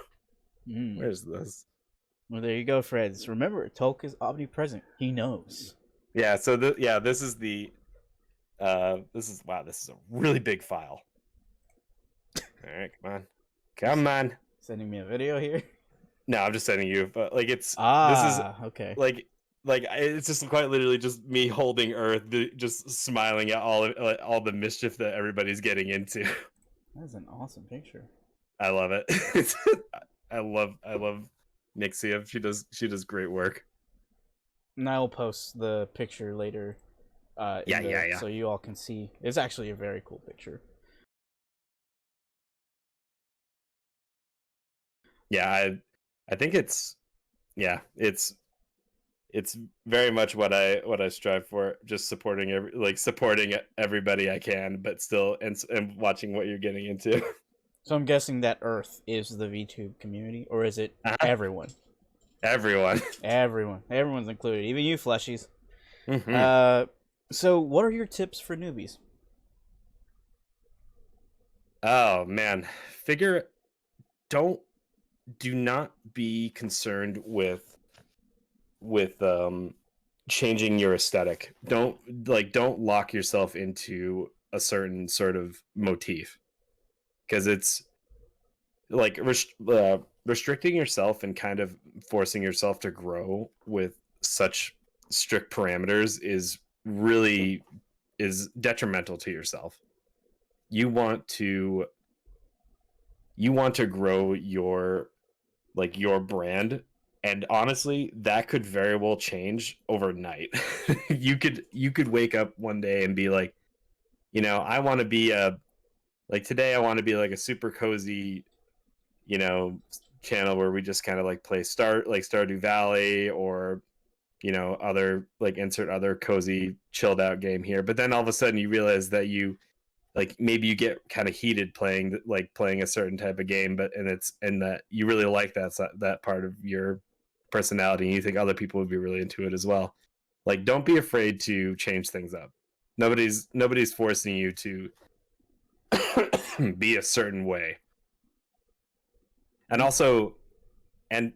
Where's this? Well, there you go, friends. Remember, Tolkh is omnipresent. He knows. Yeah, so this is wow, this is a really big file. All right, come on. Sending me a video here. No, I'm just sending you, but like this is okay. like it's just quite literally just me holding Earth, just smiling at all the mischief that everybody's getting into. That's an awesome picture. I love it. I love Nixia. She does great work. And I will post the picture later. Yeah. So you all can see. It's actually a very cool picture. Yeah, I think it's very much what I strive for. Just supporting everybody I can, but still and watching what you're getting into. So I'm guessing that Earth is the VTube community, or is it everyone? Everyone. Everyone's included, even you fleshies. Mm-hmm. So what are your tips for newbies? Oh man, do not be concerned with changing your aesthetic. Don't lock yourself into a certain sort of motif, because it's like restricting yourself and kind of forcing yourself to grow with such strict parameters is detrimental to yourself. You want to grow your brand, and honestly that could very well change overnight. you could wake up one day and be like, I want to be today I want to be like a super cozy channel where we just kind of like play Stardew Valley, or other insert other cozy chilled out game here. But then all of a sudden you realize that maybe you get kind of heated playing a certain type of game, and that you really like that part of your personality, and you think other people would be really into it as well. Don't be afraid to change things up. Nobody's forcing you to be a certain way. And also,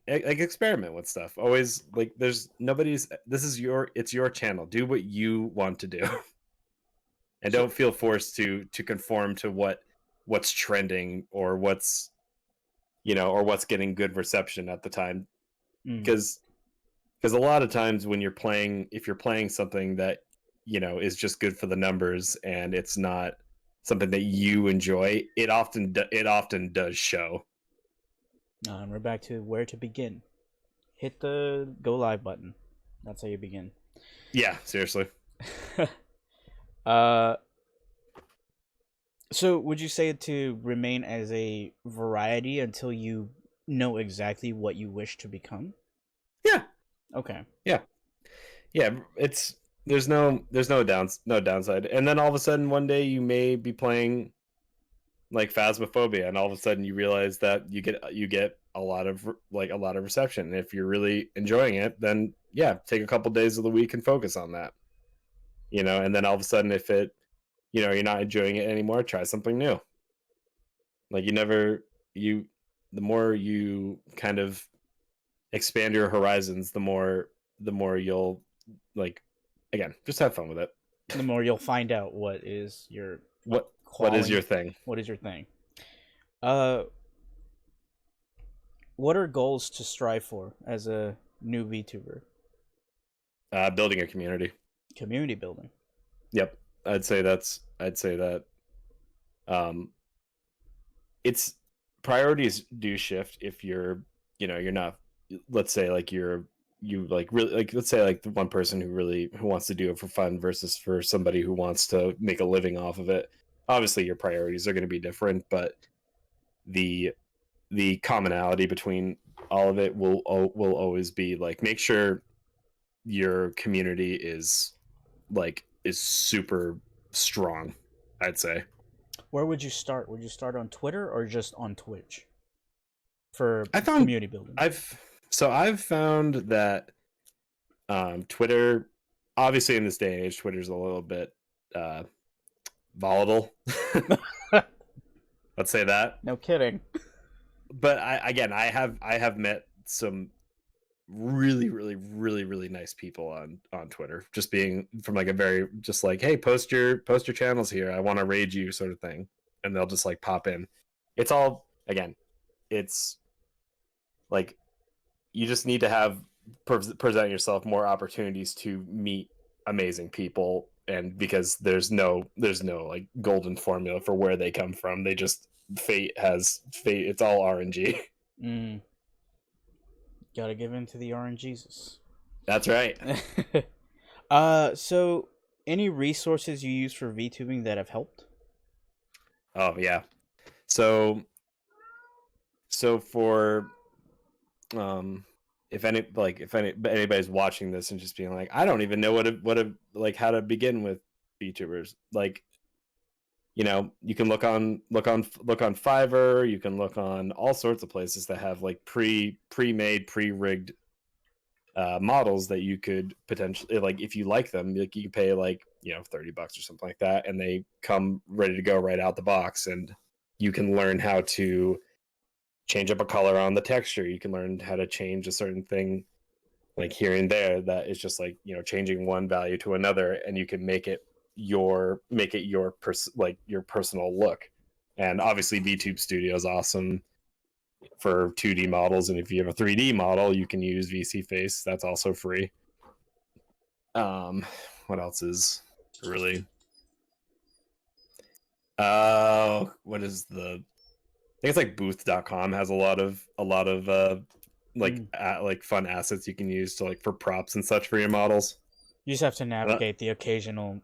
experiment with stuff. Always it's your channel. Do what you want to do. And don't feel forced to conform to what's trending, or what's getting good reception at the time. Because a lot of times when if you're playing something that is just good for the numbers, and it's not something that you enjoy, it often does show. We're back to where to begin. Hit the go live button. That's how you begin. Yeah, seriously. So would you say to remain as a variety until you know exactly what you wish to become? Yeah. Okay. Yeah. There's no downside. And then all of a sudden one day you may be playing like Phasmophobia, and all of a sudden you realize that you get a lot of reception. And if you're really enjoying it, then yeah, take a couple days of the week and focus on that. And then all of a sudden, if it you're not enjoying it anymore, try something new. The more you kind of expand your horizons, the more you'll like, again, just have fun with it. The more you'll find out what is your What is your calling, thing? what is your thing. Uh, what are goals to strive for as a new VTuber? Building a community. Community building. Yep, I'd say that. Um, it's priorities do shift if you're not, let's say like you like really like let's say like the one person who wants to do it for fun versus for somebody who wants to make a living off of it. Obviously your priorities are going to be different, but the commonality between all of it will always be like, make sure your community is super strong, I'd say. Where would you start? Would you start on Twitter or just on Twitch for I found community building? I've found that Twitter, obviously in this day and age, Twitter's a little bit volatile. Let's say that. No kidding. But I have met some really really nice people on Twitter, just being from like a very just like, hey, post your channels here, I want to raid you sort of thing, and they'll just like pop in. It's all, again, it's like you just need to have present yourself more opportunities to meet amazing people, and because there's no like golden formula for where they come from. They just fate, it's all RNG. Gotta give in to the RNGesus. That's right. So any resources you use for VTubing that have helped? Oh yeah. So for if anybody's watching this and just being like, I don't even know how to begin with VTubers, like, you can look on Fiverr, you can look on all sorts of places that have like pre-made, pre-rigged models that you could potentially, like, if you like them, like, you can pay like $30 or something like that, and they come ready to go right out the box, and you can learn how to change up a color on the texture. You can learn how to change a certain thing like here and there that is just like, changing one value to another, and you can make it your personal look. And obviously VTube Studio is awesome for 2D models, and if you have a 3D model, you can use VC Face. That's also free. What else is really what is the I think it's like booth.com has a lot of like fun assets you can use to like for props and such for your models. You just have to navigate the occasional,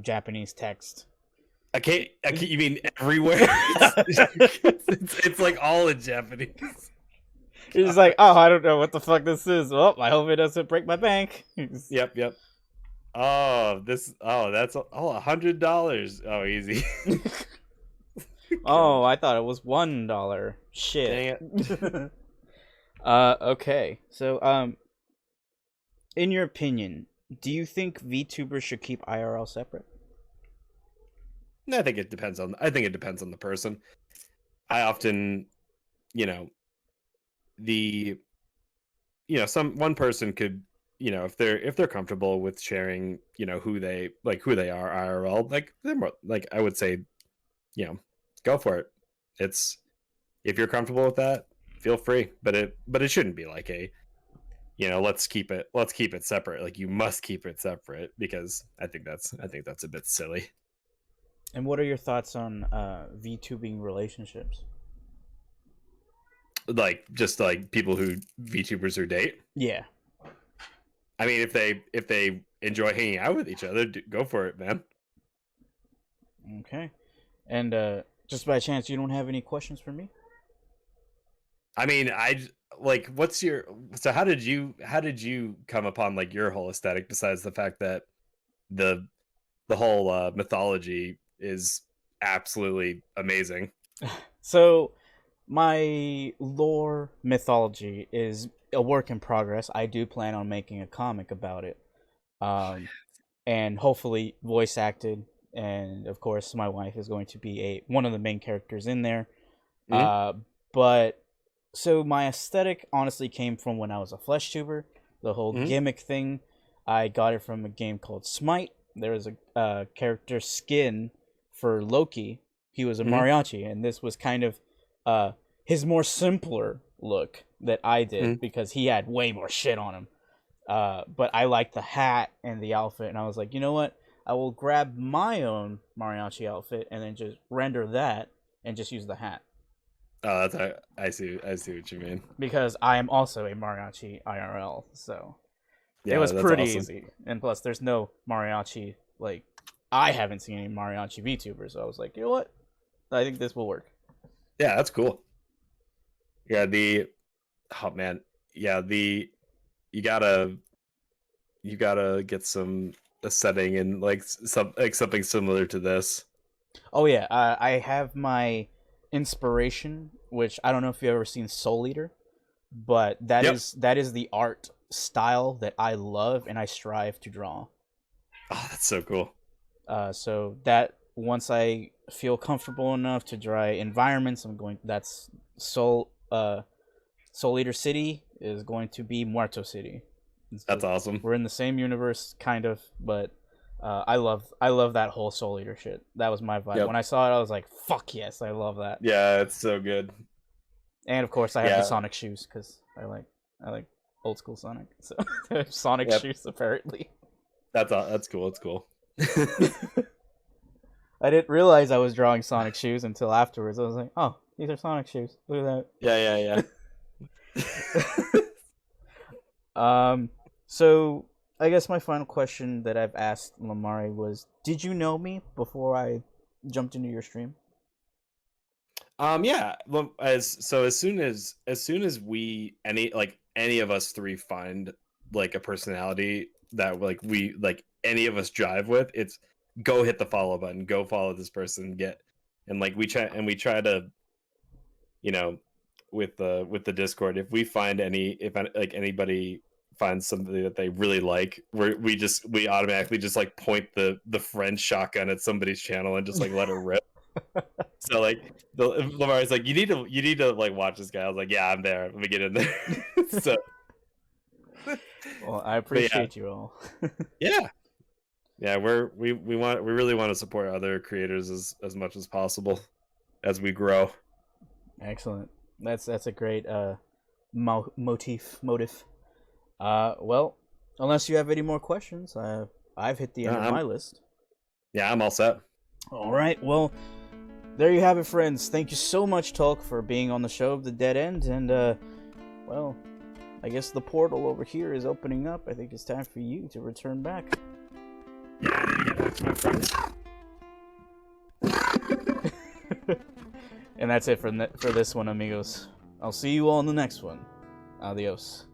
Japanese text. Okay, you mean everywhere? It's like all in Japanese. You're just like, oh, I don't know what the fuck this is. Well, I hope it doesn't break my bank. Yep. That's $100. Oh, easy. Oh, I thought it was $1. Shit. Dang it. Okay. So, in your opinion, do you think VTubers should keep IRL separate? I think it depends on the person. I often, one person could, if they're comfortable with sharing, who they are IRL, like they're more, like, I would say, go for it. It's, if you're comfortable with that, feel free, but it shouldn't be like a, let's keep it separate. Like, you must keep it separate, because I think that's a bit silly. And what are your thoughts on VTubing relationships? Like, just like people who VTubers or date? Yeah. I mean, if they enjoy hanging out with each other, go for it, man. Okay. And just by chance, you don't have any questions for me? I mean, how did you come upon like your whole aesthetic, besides the fact that the whole mythology is absolutely amazing? So, my lore mythology is a work in progress. I do plan on making a comic about it, and hopefully voice acted. And of course, my wife is going to be one of the main characters in there. Mm-hmm. But so my aesthetic honestly came from when I was a flesh tuber. The whole Mm-hmm. gimmick thing. I got it from a game called Smite. There was a character skin for Loki. He was a mariachi, and this was kind of his more simpler look that I did because he had way more shit on him. But I liked the hat and the outfit, and I was like, you know what? I will grab my own mariachi outfit and then just render that and just use the hat. Oh, I see what you mean. Because I am also a mariachi IRL, so Yeah, it was that's pretty awesome. easy. And plus, there's no mariachi, like, I haven't seen any mariachi VTubers, so I was like, you know what? I think this will work. Yeah, that's cool. Yeah, oh man, yeah, you gotta get a setting and like something similar to this. Oh yeah, I have my inspiration, which I don't know if you've ever seen Soul Eater, but that is the art style that I love and I strive to draw. Oh, that's so cool. So that once I feel comfortable enough to draw environments, that's Soul Eater City is going to be Muerto City. That's awesome. We're in the same universe, kind of, but I love that whole Soul Eater shit. That was my vibe. Yep. When I saw it, I was like, "Fuck yes, I love that." Yeah, it's so good. And of course, I have the Sonic shoes because I like old school Sonic. So Sonic shoes apparently. That's cool. It's cool. I didn't realize I was drawing Sonic shoes until afterwards. I was like, "Oh, these are Sonic shoes. Look at Yeah. So I guess my final question that I've asked Lamari was, did you know me before I jumped into your stream? Yeah. Well, as soon as any of us three find like a personality that like we like any of us drive with, it's go hit the follow button, go follow this person, we try to, you know, with the Discord, if we find anybody finds somebody that they really like, we automatically just like point the French shotgun at somebody's channel and just like let her rip. So like Lamar's like, you need to like watch this guy. I was like, yeah, I'm there. Let me get in there. So well, I appreciate you all. yeah, we really want to support other creators as much as possible as we grow. Excellent. That's a great motive. Well, unless you have any more questions, I've hit the end of my list. Yeah, I'm all set. All right. Well, there you have it, friends. Thank you so much, Tolkh, for being on the show of The Dead End. And, well, I guess the portal over here is opening up. I think it's time for you to return back. And that's it for this one, amigos. I'll see you all in the next one. Adios.